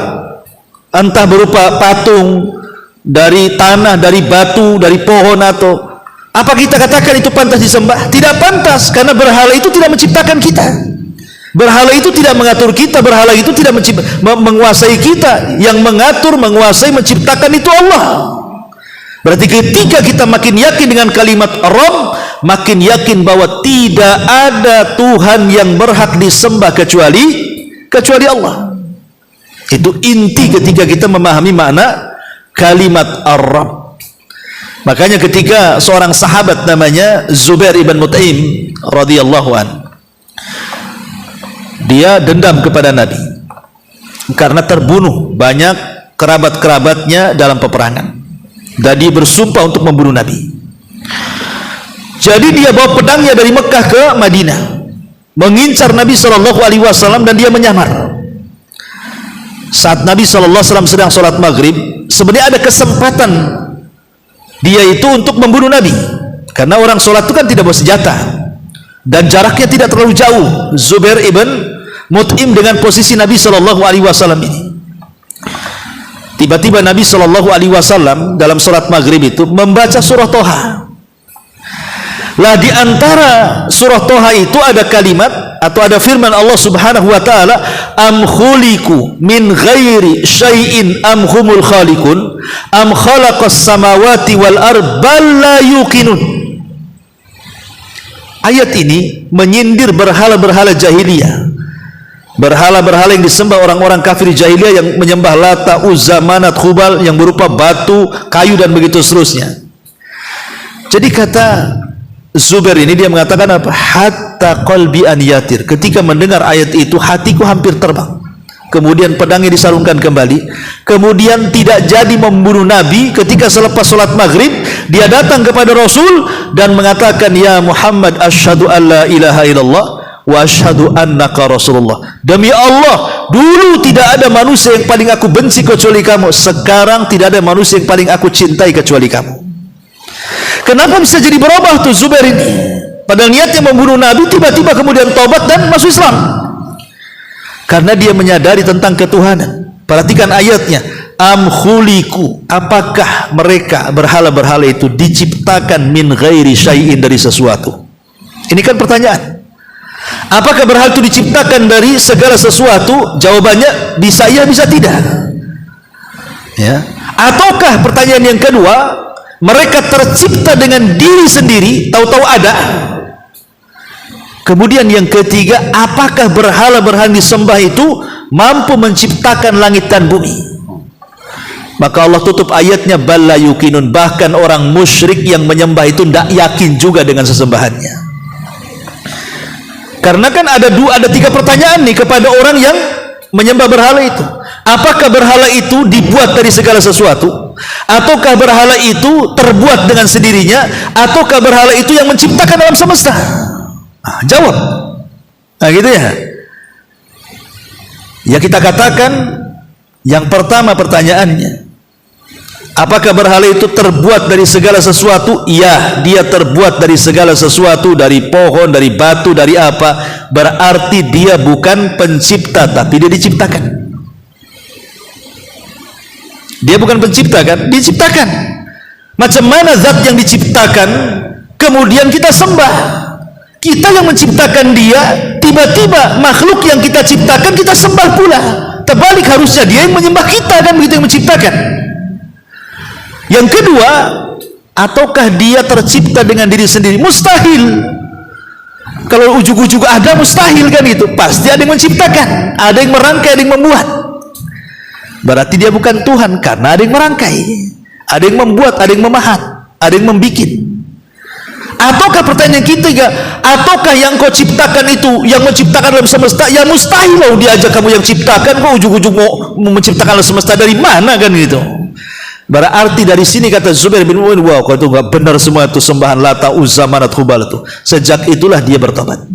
entah berupa patung dari tanah, dari batu, dari pohon, atau apa kita katakan itu pantas disembah? Tidak pantas, karena berhala itu tidak menciptakan kita. Berhala itu tidak mengatur kita, berhala itu tidak menguasai kita. Yang mengatur, menguasai, menciptakan itu Allah. Berarti ketika kita makin yakin dengan kalimat Rabb, makin yakin bahwa tidak ada Tuhan yang berhak disembah kecuali Allah. Itu inti ketika kita memahami makna kalimat Ar-Rabb. Makanya ketika seorang sahabat namanya Zubair ibn Mut'im radhiyallahu an, dia dendam kepada Nabi karena terbunuh banyak kerabat-kerabatnya dalam peperangan, dan dia bersumpah untuk membunuh Nabi. Jadi dia bawa pedangnya dari Mekah ke Madinah, mengincar Nabi SAW, dan dia menyamar. Saat Nabi SAW sedang sholat maghrib, sebenarnya ada kesempatan dia itu untuk membunuh Nabi, karena orang sholat itu kan tidak bawa senjata dan jaraknya tidak terlalu jauh Zubair ibn Mut'im dengan posisi Nabi SAW ini. Tiba-tiba Nabi SAW dalam sholat maghrib itu membaca surah Toha. Lah di antara surah Toha itu ada kalimat atau ada firman Allah Subhanahu wa taala, am khuliqu min ghairi syai'in am humul khaliqun am khalaqas samawati wal ard bal la yuqinun. Ayat ini menyindir berhala-berhala jahiliyah, berhala-berhala yang disembah orang-orang kafir jahiliyah yang menyembah Lata, Uzza, Manat, Hubal yang berupa batu, kayu, dan begitu seterusnya. Jadi kata Zubair ini, dia mengatakan apa? Hatta qalbi an yatir. Ketika mendengar ayat itu, hatiku hampir terbang. Kemudian pedangnya disarungkan kembali. Kemudian tidak jadi membunuh Nabi. Ketika selepas sholat maghrib, dia datang kepada Rasul dan mengatakan, ya Muhammad, asyhadu an la ilaha illallah wa asyhadu annaka Rasulullah. Demi Allah, dulu tidak ada manusia yang paling aku benci kecuali kamu. Sekarang tidak ada manusia yang paling aku cintai kecuali kamu. Kenapa bisa jadi berubah tuh Zubair ini? Padahal niatnya membunuh Nabi, tiba-tiba kemudian taubat dan masuk Islam. Karena dia menyadari tentang ketuhanan. Perhatikan ayatnya. Am khuliqu, apakah mereka berhala-berhala itu diciptakan min ghairi syai'in, dari sesuatu? Ini kan pertanyaan. Apakah berhala itu diciptakan dari segala sesuatu? Jawabannya bisa iya, bisa tidak. Ya. Ataukah pertanyaan yang kedua, mereka tercipta dengan diri sendiri, tahu-tahu ada? Kemudian yang ketiga, apakah berhala-berhala disembah itu mampu menciptakan langit dan bumi? Maka Allah tutup ayatnya, bal la yuqinun, bahkan orang musyrik yang menyembah itu tidak yakin juga dengan sesembahannya. Karena kan ada tiga pertanyaan nih kepada orang yang menyembah berhala itu. Apakah berhala itu dibuat dari segala sesuatu? Ataukah berhala itu terbuat dengan sendirinya? Ataukah berhala itu yang menciptakan alam semesta? Jawab. Nah gitu ya. Ya kita katakan, yang pertama pertanyaannya, apakah berhala itu terbuat dari segala sesuatu? Iya, dia terbuat dari segala sesuatu, dari pohon, dari batu, dari apa. Berarti dia bukan pencipta, tapi dia diciptakan. Dia bukan pencipta kan? Diciptakan. Macam mana zat yang diciptakan kemudian kita sembah? Kita yang menciptakan dia, tiba-tiba makhluk yang kita ciptakan kita sembah pula. Terbalik, harusnya dia yang menyembah kita, kan begitu, yang menciptakan. Yang kedua, ataukah dia tercipta dengan diri sendiri? Mustahil. Kalau ujug-ujug ada mustahil kan itu. Pasti ada yang menciptakan, ada yang merangkai, ada yang membuat. Berarti dia bukan Tuhan, karena ada yang merangkai, ada yang membuat, ada yang memahat, ada yang membikin. Ataukah pertanyaan ketiga, ataukah yang kau ciptakan itu, yang menciptakan alam semesta? Ya mustahil loh diajak kamu yang ciptakan, kau ujung-ujung mau menciptakan alam semesta dari mana kan gitu. Berarti dari sini kata Zubair bin Mu'in, wow, kau itu enggak benar semua itu sembahan Lata, Uzza, Manat, Hubal itu. Sejak itulah dia bertobat.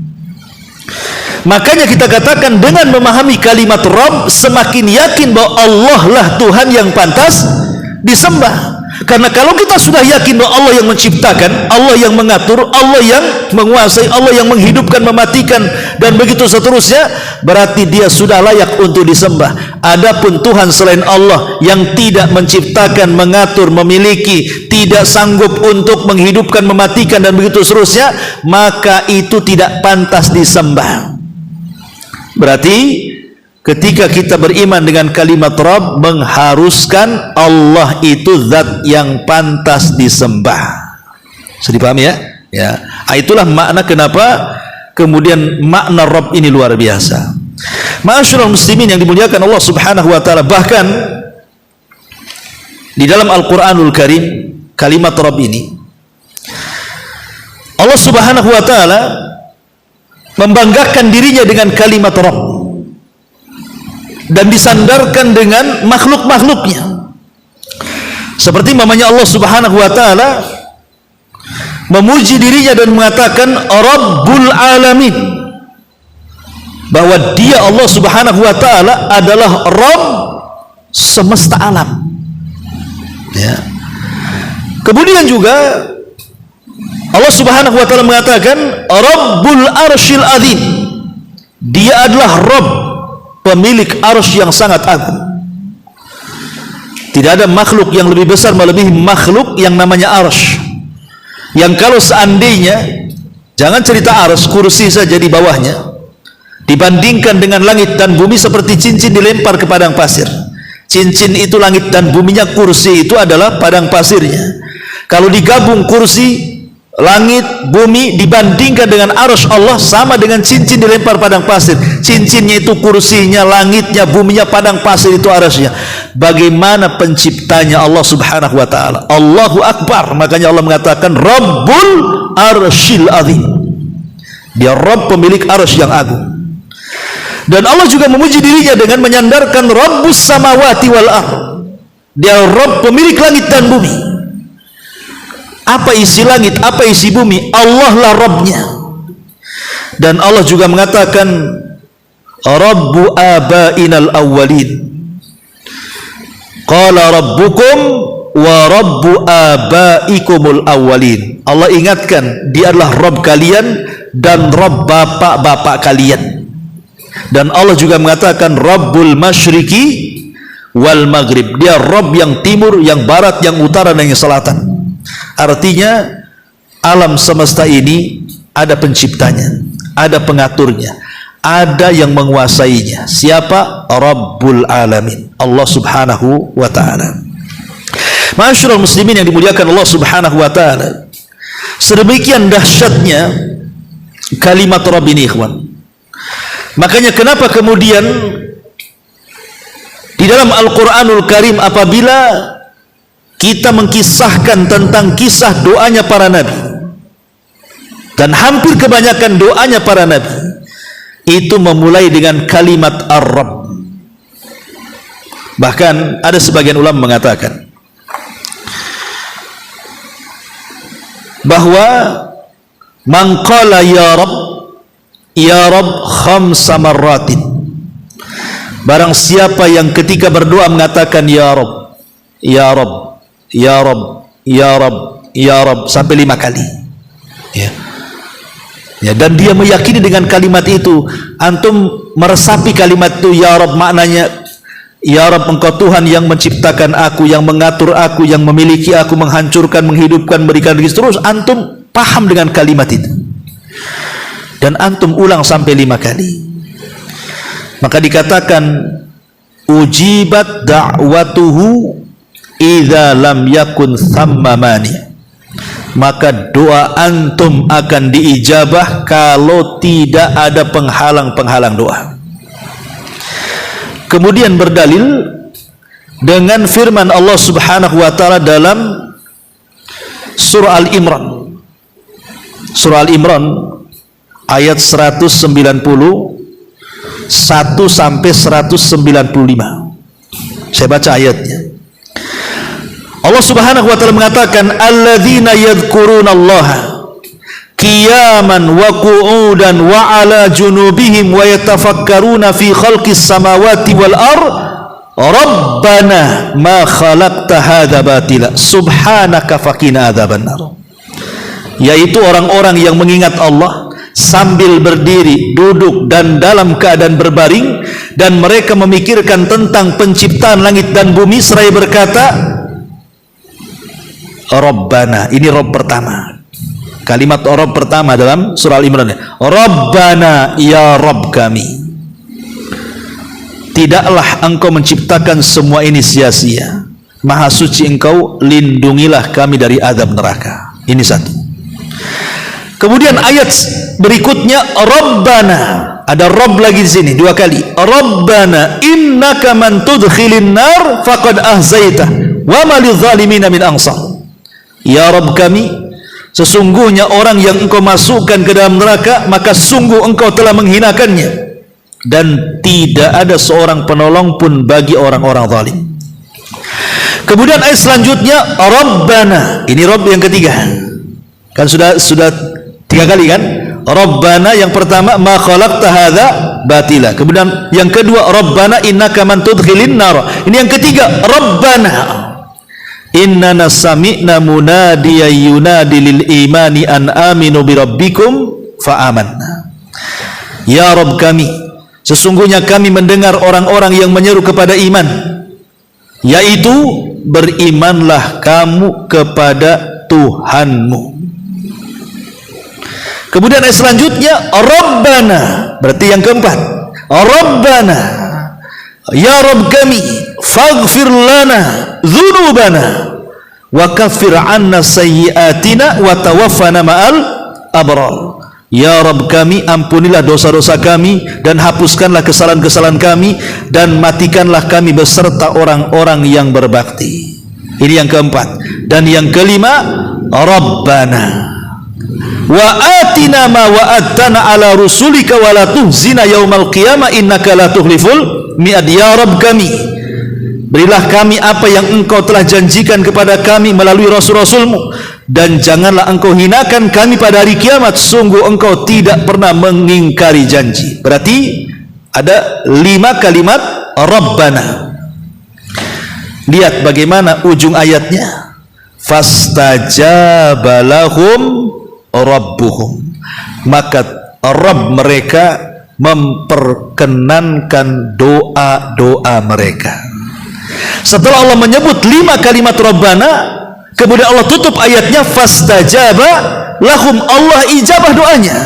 Makanya kita katakan dengan memahami kalimat Rabb, semakin yakin bahwa Allah lah Tuhan yang pantas disembah. Karena kalau kita sudah yakin bahwa Allah yang menciptakan, Allah yang mengatur, Allah yang menguasai, Allah yang menghidupkan, mematikan, dan begitu seterusnya, berarti dia sudah layak untuk disembah. Adapun Tuhan selain Allah yang tidak menciptakan, mengatur, memiliki, tidak sanggup untuk menghidupkan, mematikan, dan begitu seterusnya, maka itu tidak pantas disembah. Berarti ketika kita beriman dengan kalimat Rabb, mengharuskan Allah itu zat yang pantas disembah. Sudah dipahami ya? Ya. Itulah makna kenapa kemudian makna Rabb ini luar biasa. Ma'asyiral muslimin yang dimuliakan Allah Subhanahu wa taala, bahkan di dalam Al-Qur'anul Karim kalimat Rabb ini Allah Subhanahu wa taala membanggakan dirinya dengan kalimat Rabb dan disandarkan dengan makhluk-makhluknya. Seperti mamanya Allah Subhanahu wa taala memuji dirinya dan mengatakan Rabbul Alamin, bahwa dia Allah Subhanahu wa taala adalah Rabb semesta alam. Ya. Kemudian juga Allah Subhanahu wa taala mengatakan Rabbul Arsyil Azim, dia adalah Rabb pemilik arsy yang sangat agung. Tidak ada makhluk yang lebih besar melebihi makhluk yang namanya arsy, yang kalau seandainya, jangan cerita arsy, kursi saja di bawahnya dibandingkan dengan langit dan bumi seperti cincin dilempar ke padang pasir. Cincin itu langit dan buminya, kursi itu adalah padang pasirnya. Kalau digabung kursi, langit, bumi dibandingkan dengan arsy Allah, sama dengan cincin dilempar padang pasir. Cincinnya itu kursinya, langitnya, buminya, padang pasir itu arsy-nya. Bagaimana penciptanya Allah Subhanahu wa taala? Allahu Akbar. Makanya Allah mengatakan Rabbul Arsyil Azim. Dia Rabb pemilik arsy yang agung. Dan Allah juga memuji dirinya dengan menyandarkan Rabbus Samawati wal Ardh. Dia Rabb pemilik langit dan bumi. Apa isi langit, apa isi bumi, Allah lah Rabbnya. Dan Allah juga mengatakan Rabbu abainal awwalin, qala rabbukum wa rabbu abaikumul awwalin. Allah ingatkan dia adalah Rabb kalian dan Rabb bapak-bapak kalian. Dan Allah juga mengatakan Rabbul masyriqi wal maghrib, dia Rabb yang timur, yang barat, yang utara, dan yang selatan. Artinya alam semesta ini ada penciptanya, ada pengaturnya, ada yang menguasainya. Siapa? Rabbul Alamin, Allah Subhanahu wa taala. Ma'asyiral muslimin yang dimuliakan Allah Subhanahu wa taala, sedemikian dahsyatnya kalimat Rabb ini, ikhwan. Makanya kenapa kemudian di dalam Al-Qur'anul Karim apabila kita mengkisahkan tentang kisah doanya para nabi, dan hampir kebanyakan doanya para nabi itu memulai dengan kalimat Ar-Rabb. Bahkan ada sebagian ulama mengatakan bahwa man qala ya Rabb khamsa marratin, barang siapa yang ketika berdoa mengatakan ya Rabb, ya Rabb, ya Rabb, ya Rabb, ya Rabb sampai 5 kali, ya. Ya, dan dia meyakini dengan kalimat itu, antum meresapi kalimat itu ya Rabb, maknanya ya Rabb, engkau Tuhan yang menciptakan aku, yang mengatur aku, yang memiliki aku, menghancurkan, menghidupkan, memberikan rezeki, terus antum paham dengan kalimat itu dan antum ulang sampai 5 kali, maka dikatakan ujibat da'watuhu idza lam yakun thamma mani, maka doa antum akan diijabah kalau tidak ada penghalang-penghalang doa. Kemudian berdalil dengan firman Allah Subhanahu wa taala dalam surah Al-Imran surah Al-Imran ayat 191 sampai 195. Saya baca ayatnya. Allah Subhanahu wa taala mengatakan, alladzina yadhkurunallaha qiyaman wa qu'udan wa ala junubihim wa yatafakkaruna fi khalqis samawati wal ard rabbana ma khalaqta hadza batila subhanaka faqina adzabannar. Yaitu orang-orang yang mengingat Allah sambil berdiri, duduk dan dalam keadaan berbaring, dan mereka memikirkan tentang penciptaan langit dan bumi seraya berkata Rabbana. Ini Rabb pertama. Kalimat Rabb pertama dalam surah Al-Imran. Rabbana, ya Rabb kami, tidaklah engkau menciptakan semua ini sia-sia. Maha suci engkau, lindungilah kami dari azab neraka. Ini satu. Kemudian ayat berikutnya Rabbana, ada Rabb lagi di sini dua kali. Rabbana innaka man tudkhilin nar faqad ahzaitah wa ma lidh-dhalimin min ansar. Ya Rabb kami, sesungguhnya orang yang engkau masukkan ke dalam neraka, maka sungguh engkau telah menghinakannya, dan tidak ada seorang penolong pun bagi orang-orang zalim. Kemudian ayat selanjutnya Rabbana, ini Rabb yang ketiga. Kan sudah tiga kali kan? Rabbana yang pertama ma khalaqta hadza batila. Kemudian yang kedua Rabbana innaka man tudkhilin nar. Ini yang ketiga Rabbana inna sami'na munadiyan yunadi lil imani an aminu bi rabbikum fa amanna. Ya Rabb kami, sesungguhnya kami mendengar orang-orang yang menyeru kepada iman, yaitu berimanlah kamu kepada Tuhanmu. Kemudian ayat selanjutnya Rabbana, berarti yang keempat Rabbana, ya Rabb kami, faghfir lana dzunubana wa kaffir 'anna sayyi'atina wa tawaffana ma'al abrar. Ya Rabb kami, ampunilah dosa-dosa kami dan hapuskanlah kesalahan-kesalahan kami, dan matikanlah kami beserta orang-orang yang berbakti. Ini yang keempat. Dan yang kelima Rabbana wa atina ma wa'adtana ala rusulika wa la tuhzina yaumal qiyamah innaka la tukhliful mi'ad. Ya Rabb kami, berilah kami apa yang engkau telah janjikan kepada kami melalui rasul-rasulmu, dan janganlah engkau hinakan kami pada hari kiamat, sungguh engkau tidak pernah mengingkari janji. Berarti ada 5 kalimat Rabbana. Lihat bagaimana ujung ayatnya, fastajaba lahum rabbuhum, maka Rabb mereka memperkenankan doa-doa mereka. Setelah Allah menyebut 5 kalimat Rabbana, kemudian Allah tutup ayatnya fastajaba lahum, Allah ijabah doanya.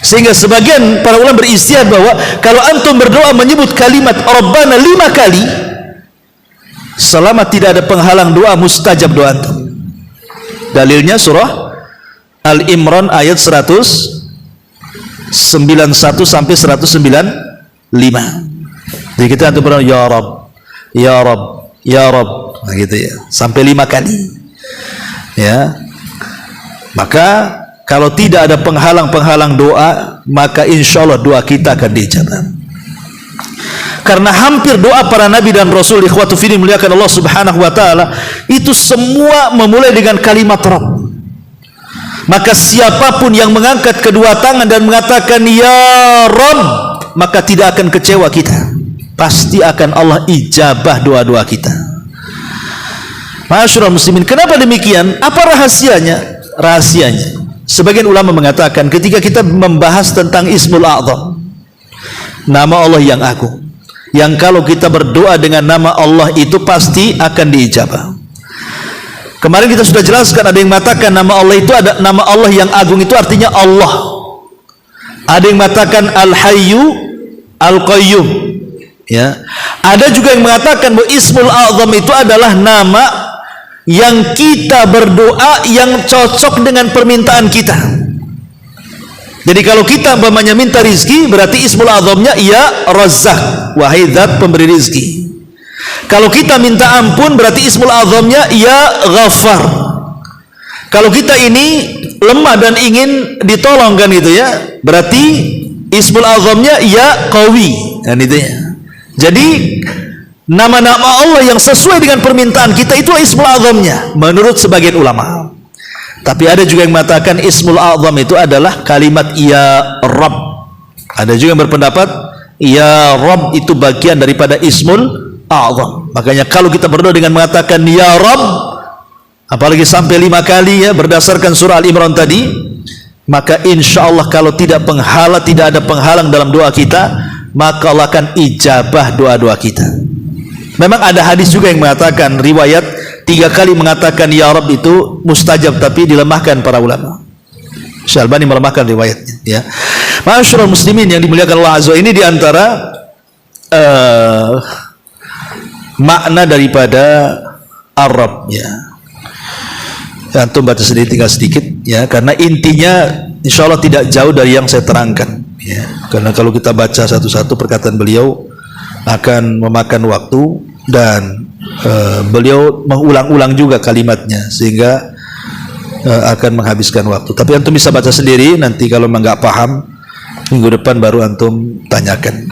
Sehingga sebagian para ulama beristihad bahwa kalau antum berdoa menyebut kalimat Rabbana 5 kali, selama tidak ada penghalang doa, mustajab doa antum. Dalilnya surah Al-Imran ayat 191 sampai 195. Jadi kita antum berdoa ya Rabb, ya Rabb, ya Rabb, nah gitu ya, sampai 5 kali. Ya. Maka kalau tidak ada penghalang-penghalang doa, maka insya Allah doa kita akan dijabah. Karena hampir doa para nabi dan rasul, ikhwatu fiddin muliakan Allah Subhanahu wa taala, itu semua memulai dengan kalimat Rabb. Maka siapapun yang mengangkat kedua tangan dan mengatakan ya Rabb, maka tidak akan kecewa kita. Pasti akan Allah ijabah doa-doa kita. Ma'asyiral muslimin, kenapa demikian? Apa rahasianya? Rahasianya, sebagian ulama mengatakan ketika kita membahas tentang Ismul A'zam, nama Allah yang agung, yang kalau kita berdoa dengan nama Allah itu pasti akan diijabah. Kemarin kita sudah jelaskan, ada yang mengatakan nama Allah itu, ada nama Allah yang agung itu artinya Allah. Ada yang mengatakan Al-Hayyu Al-Qayyum. Ya. Ada juga yang mengatakan bahwa Ismul A'zam itu adalah nama yang kita berdoa yang cocok dengan permintaan kita. Jadi kalau kita umpamanya minta rizki, berarti Ismul A'zamnya ya Razzaq, wahai zat pemberi rizki. Kalau kita minta ampun, berarti Ismul A'zamnya ya Ghaffar. Kalau kita ini lemah dan ingin ditolong kan itu ya, berarti ismul azamnya ya qawi kan itu ya. Jadi nama-nama Allah yang sesuai dengan permintaan kita itu ismul azamnya menurut sebagian ulama. Tapi ada juga yang mengatakan ismul azam itu adalah kalimat ya Rabb. Ada juga yang berpendapat ya Rabb itu bagian daripada ismul azam. Makanya kalau kita berdoa dengan mengatakan ya Rabb, apalagi sampai 5 kali ya berdasarkan surah Al-Imran tadi, maka insya Allah kalau tidak ada penghalang dalam doa kita, maka Allah akan ijabah doa-doa kita. Memang ada hadis juga yang mengatakan, riwayat 3 kali mengatakan ya Rabb itu mustajab, tapi dilemahkan para ulama. Syekh Albani melemahkan riwayatnya ya. Ma'asyiral muslimin yang dimuliakan Allah Azza wa, ini diantara makna daripada Ar-Rabb ya. Antum baca sedikit, tinggal sedikit ya, karena intinya insya Allah tidak jauh dari yang saya terangkan ya. Karena kalau kita baca satu-satu perkataan beliau akan memakan waktu, dan beliau mengulang-ulang juga kalimatnya sehingga akan menghabiskan waktu. Tapi antum bisa baca sendiri, nanti kalau memang nggak paham minggu depan baru antum tanyakan.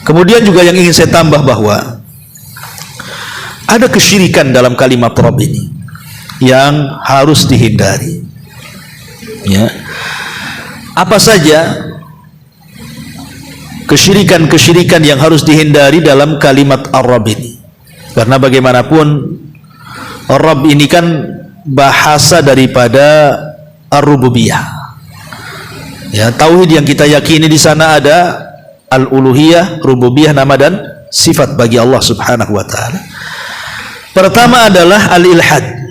Kemudian juga yang ingin saya tambah bahwa ada kesyirikan dalam kalimat Rabb ini yang harus dihindari ya. Apa saja kesyirikan-kesyirikan yang harus dihindari dalam kalimat Ar-Rabb ini? Karena bagaimanapun Ar-Rabb ini kan bahasa daripada Ar-Rububiyah ya. Tauhid yang kita yakini di sana ada Al-Uluhiyah, Rububiyah, nama dan sifat bagi Allah Subhanahu wa taala. Pertama adalah Al-Ilhad.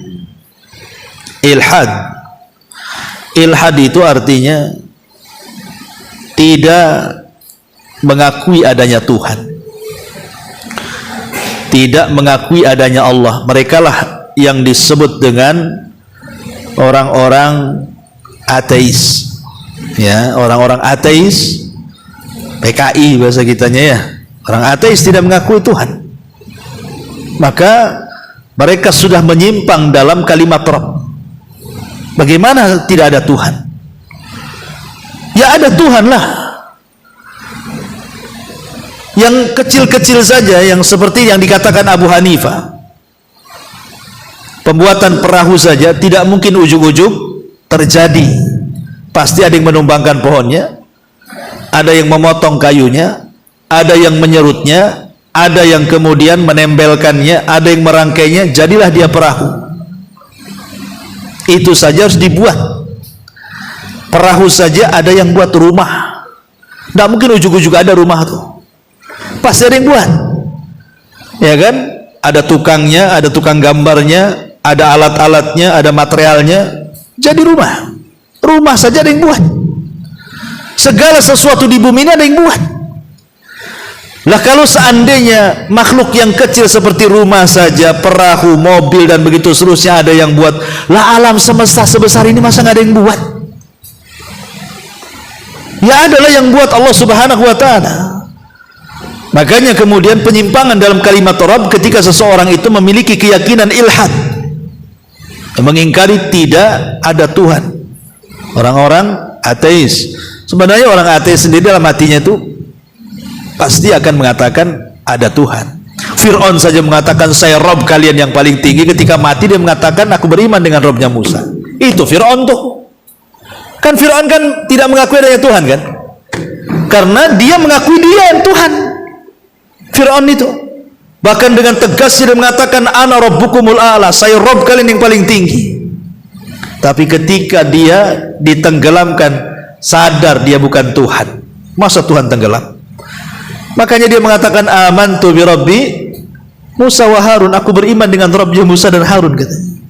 Ilhad itu artinya tidak mengakui adanya Tuhan, tidak mengakui adanya Allah. Mereka lah yang disebut dengan orang-orang ateis ya. Orang-orang ateis, PKI bahasa kitanya ya, orang ateis tidak mengakui Tuhan, maka mereka sudah menyimpang dalam kalimat Rabb. Bagaimana tidak ada Tuhan? Ya ada Tuhan lah. Yang kecil-kecil saja, yang seperti yang dikatakan Abu Hanifah, pembuatan perahu saja tidak mungkin ujug-ujug terjadi. Pasti ada yang menumbangkan pohonnya, ada yang memotong kayunya, ada yang menyerutnya, ada yang kemudian menembelkannya, ada yang merangkainya, jadilah dia perahu. Itu saja harus dibuat. Perahu saja ada yang buat rumah. Tidak mungkin ujug-ujug ada rumah tuh. Pasti ada yang buat, ya kan? Ada tukangnya, ada tukang gambarnya, ada alat-alatnya, ada materialnya. Jadi rumah saja ada yang buat. Segala sesuatu di bumi ini ada yang buat. Lah kalau seandainya makhluk yang kecil seperti rumah saja, perahu, mobil dan begitu seterusnya ada yang buat, lah alam semesta sebesar ini masa nggak ada yang buat? Ya adalah yang buat Allah Subhanahu wa taala. Makanya kemudian penyimpangan dalam kalimat Rabb ketika seseorang itu memiliki keyakinan ilhad, mengingkari tidak ada Tuhan. Orang-orang ateis, sebenarnya orang ateis sendiri dalam hatinya itu pasti akan mengatakan ada Tuhan. Fir'aun saja mengatakan saya Rabb kalian yang paling tinggi, ketika mati dia mengatakan aku beriman dengan Rabbnya Musa. Itu Fir'aun tuh. Kan Fir'aun kan tidak mengakui adanya Tuhan kan? Karena dia mengakui dia yang Tuhan. Fir'aun itu bahkan dengan tegas dia mengatakan ana rabbukumul a'la, saya Rabb kalian yang paling tinggi. Tapi ketika dia ditenggelamkan, sadar dia bukan Tuhan. Masa Tuhan tenggelam? Makanya dia mengatakan amantu bi rabbi Musa wa Harun, aku beriman dengan Rabbnya Musa dan Harun katanya.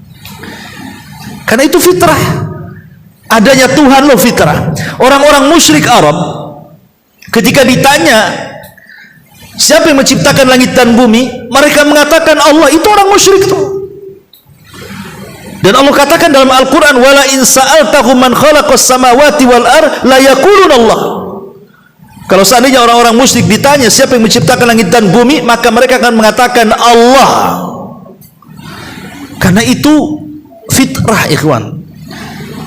Karena itu fitrah. Adanya Tuhan loh fitrah. Orang-orang musyrik Arab ketika ditanya siapa yang menciptakan langit dan bumi, mereka mengatakan Allah. Itu orang musyrik itu. Dan Allah katakan dalam Al-Quran, wala in sa'altahum man khalaqas samawati wal ard la yaqulun Allah. Kalau seandainya orang-orang musyrik ditanya siapa yang menciptakan langit dan bumi, maka mereka akan mengatakan Allah. Karena itu fitrah, ikhwan.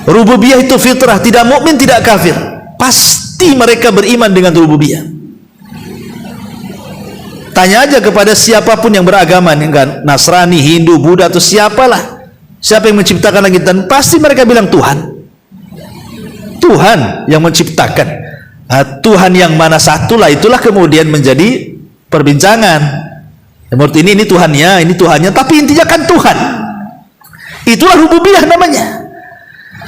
Rububiyah itu fitrah, tidak mukmin, tidak kafir. Pasti mereka beriman dengan rububiyah. Tanya aja kepada siapapun yang beragama, Nasrani, Hindu, Buddha, atau siapalah, siapa yang menciptakan langit dan pasti mereka bilang Tuhan. Tuhan yang menciptakan. Tuhan yang mana satulah, itulah kemudian menjadi perbincangan. Menurut ini Tuhannya, tapi intinya kan Tuhan. Itulah rububiyah namanya.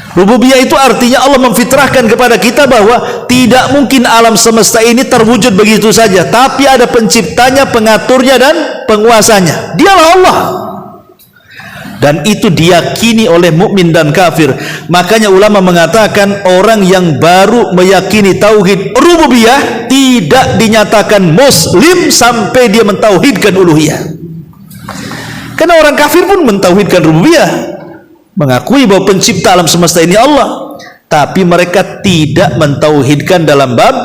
Rububiyah itu artinya Allah memfitrahkan kepada kita bahwa tidak mungkin alam semesta ini terwujud begitu saja, tapi ada penciptanya, pengaturnya, dan penguasanya. Dialah Allah. Dan itu diyakini oleh mukmin dan kafir. Makanya ulama mengatakan orang yang baru meyakini tauhid rububiyah tidak dinyatakan muslim sampai dia mentauhidkan uluhiyah. Karena orang kafir pun mentauhidkan rububiyah, mengakui bahwa pencipta alam semesta ini Allah, tapi mereka tidak mentauhidkan dalam bab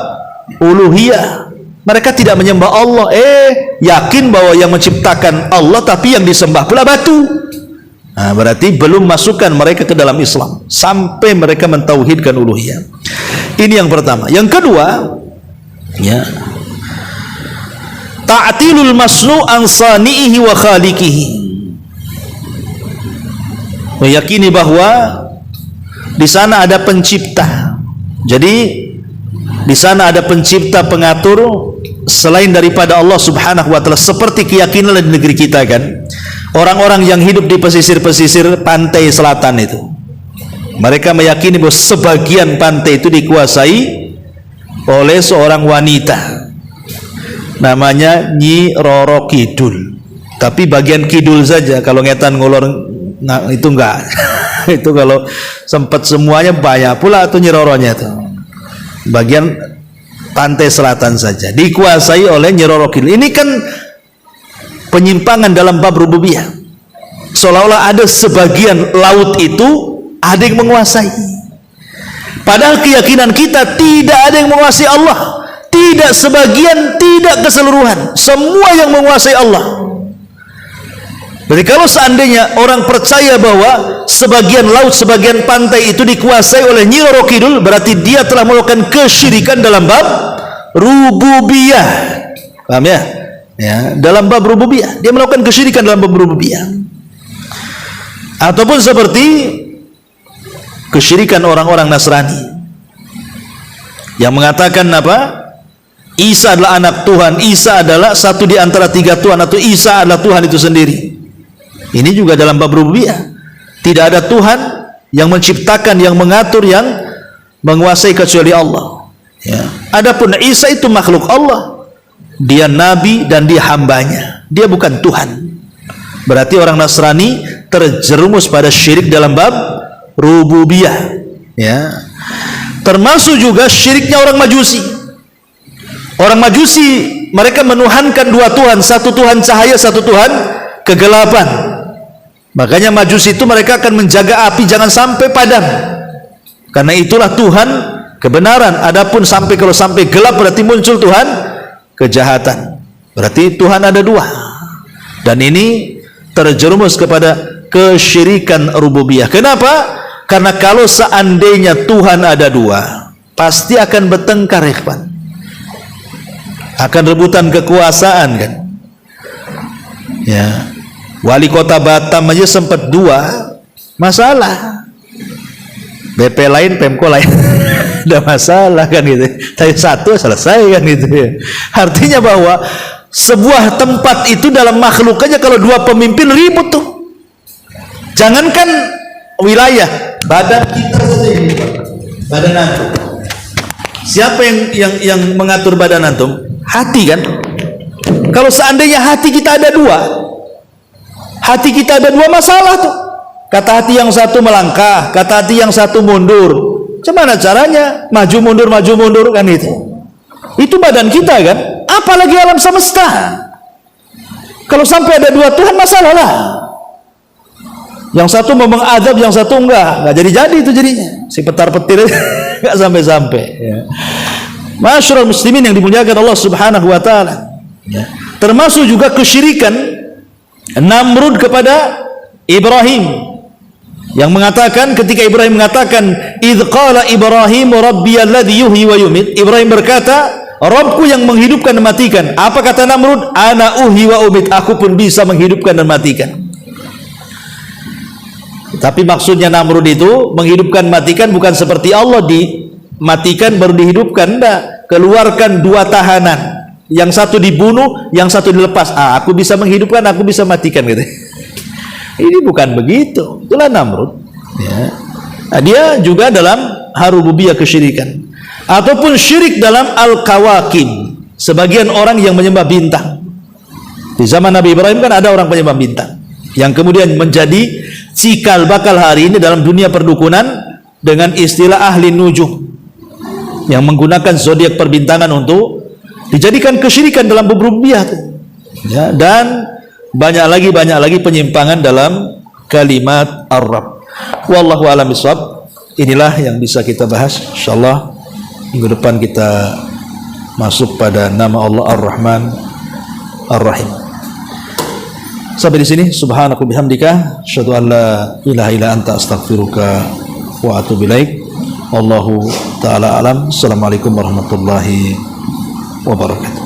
uluhiyah. Mereka tidak menyembah Allah, yakin bahwa yang menciptakan Allah, tapi yang disembah pula batu. Berarti belum masukkan mereka ke dalam Islam sampai mereka mentauhidkan uluhiyah. Ini yang pertama. Yang kedua, ya, ta'tilul masnu' an sani'ihi wa khaliqihi. Meyakini bahwa di sana ada pencipta. Jadi di sana ada pencipta, pengatur selain daripada Allah Subhanahu wa taala, seperti keyakinan di negeri kita kan. Orang-orang yang hidup di pesisir-pesisir pantai selatan itu, mereka meyakini bahwa sebagian pantai itu dikuasai oleh seorang wanita namanya Nyi Roro Kidul. Tapi bagian kidul saja, kalau ngetan ngulur itu enggak. Itu kalau sempat semuanya banyak pula tuh Nyi Roronya itu. Bagian pantai selatan saja dikuasai oleh Nyi Roro Kidul. Ini kan penyimpangan dalam bab rububiyah. Seolah-olah ada sebagian laut itu ada yang menguasai. Padahal keyakinan kita tidak ada yang menguasai Allah. Tidak sebagian, tidak keseluruhan. Semua yang menguasai Allah. Jadi kalau seandainya orang percaya bahwa sebagian laut, sebagian pantai itu dikuasai oleh Nyi Roro Kidul, berarti dia telah melakukan kesyirikan dalam bab rububiyah. Paham ya? Ya, dalam bab rububiyah dia melakukan kesyirikan dalam bab rububiyah. Ataupun seperti kesyirikan orang-orang Nasrani yang mengatakan apa? Isa adalah anak Tuhan, Isa adalah satu di antara tiga Tuhan, atau Isa adalah Tuhan itu sendiri. Ini juga dalam bab rububiyah. Tidak ada Tuhan yang menciptakan, yang mengatur, yang menguasai kecuali Allah. Ya. Adapun Isa itu makhluk Allah. Dia nabi dan dia hambanya. Dia bukan Tuhan. Berarti orang Nasrani terjerumus pada syirik dalam bab rububiyah. Ya. Termasuk juga syiriknya orang Majusi. Orang Majusi mereka menuhankan dua Tuhan, satu Tuhan cahaya, satu Tuhan kegelapan. Makanya Majusi itu mereka akan menjaga api jangan sampai padam. Karena itulah Tuhan kebenaran. Adapun kalau sampai gelap berarti muncul Tuhan kejahatan. Berarti Tuhan ada dua. Dan ini terjerumus kepada kesyirikan rububiyah. Kenapa? Karena kalau seandainya Tuhan ada dua, pasti akan bertengkar, ikhwan. Akan rebutan kekuasaan kan. Ya. Wali kota Batam aja sempat dua masalah. BP lain, Pemko lain. Ada masalah kan gitu. Tapi satu selesai kan gitu ya. Artinya bahwa sebuah tempat itu dalam makhluknya kalau dua pemimpin ribut tuh. Jangankan wilayah, badan kita saja ini, badan antum. Siapa yang mengatur badan antum? Hati kan. Kalau seandainya hati kita ada dua, hati kita ada dua masalah tuh. Kata hati yang satu melangkah, kata hati yang satu mundur. Gimana caranya? Maju mundur kan itu. Itu badan kita kan. Apalagi alam semesta. Kalau sampai ada dua Tuhan masalah lah. Yang satu mau mengadab, yang satu enggak jadi-jadi itu jadinya. Si petar-petir enggak sampai-sampai. Ya. Masyarul muslimin yang dimuliakan Allah Subhanahu wa taala. Ya. Termasuk juga kesyirikan Namrud kepada Ibrahim. yang mengatakan ketika Ibrahim mengatakan idz qala Ibrahim rabbiyalladzi yuhyi wa yumit, Ibrahim berkata Rabbku yang menghidupkan dan matikan. Apa kata Namrud? Ana uhyi wa umit, aku pun bisa menghidupkan dan matikan. Tapi maksudnya Namrud itu menghidupkan matikan bukan seperti Allah, dimatikan baru dihidupkan. Enggak, keluarkan dua tahanan, yang satu dibunuh, yang satu dilepas. Aku bisa menghidupkan, aku bisa matikan gitu. Ini bukan begitu. Itulah Namrud ya. Nah, dia juga dalam harububiyah kesyirikan, ataupun syirik dalam al-kawakib. Sebagian orang yang menyembah bintang. Di zaman Nabi Ibrahim kan ada orang penyembah bintang yang kemudian menjadi cikal bakal hari ini dalam dunia perdukunan dengan istilah ahli nujum, yang menggunakan zodiak perbintangan untuk dijadikan kesyirikan dalam rububiyah ya. Dan banyak lagi penyimpangan dalam kalimat ar-Rabb. Wallahu a'lam bishawab. Inilah yang bisa kita bahas. Insyaallah minggu depan kita masuk pada nama Allah Ar-Rahman Ar-Rahim. Sampai di sini. Subhanallahi bihamdika asyhadu an la ilaha illa anta astaghfiruka wa atubu ilaik. Wallahu taala alam. Assalamualaikum warahmatullahi wabarakatuh.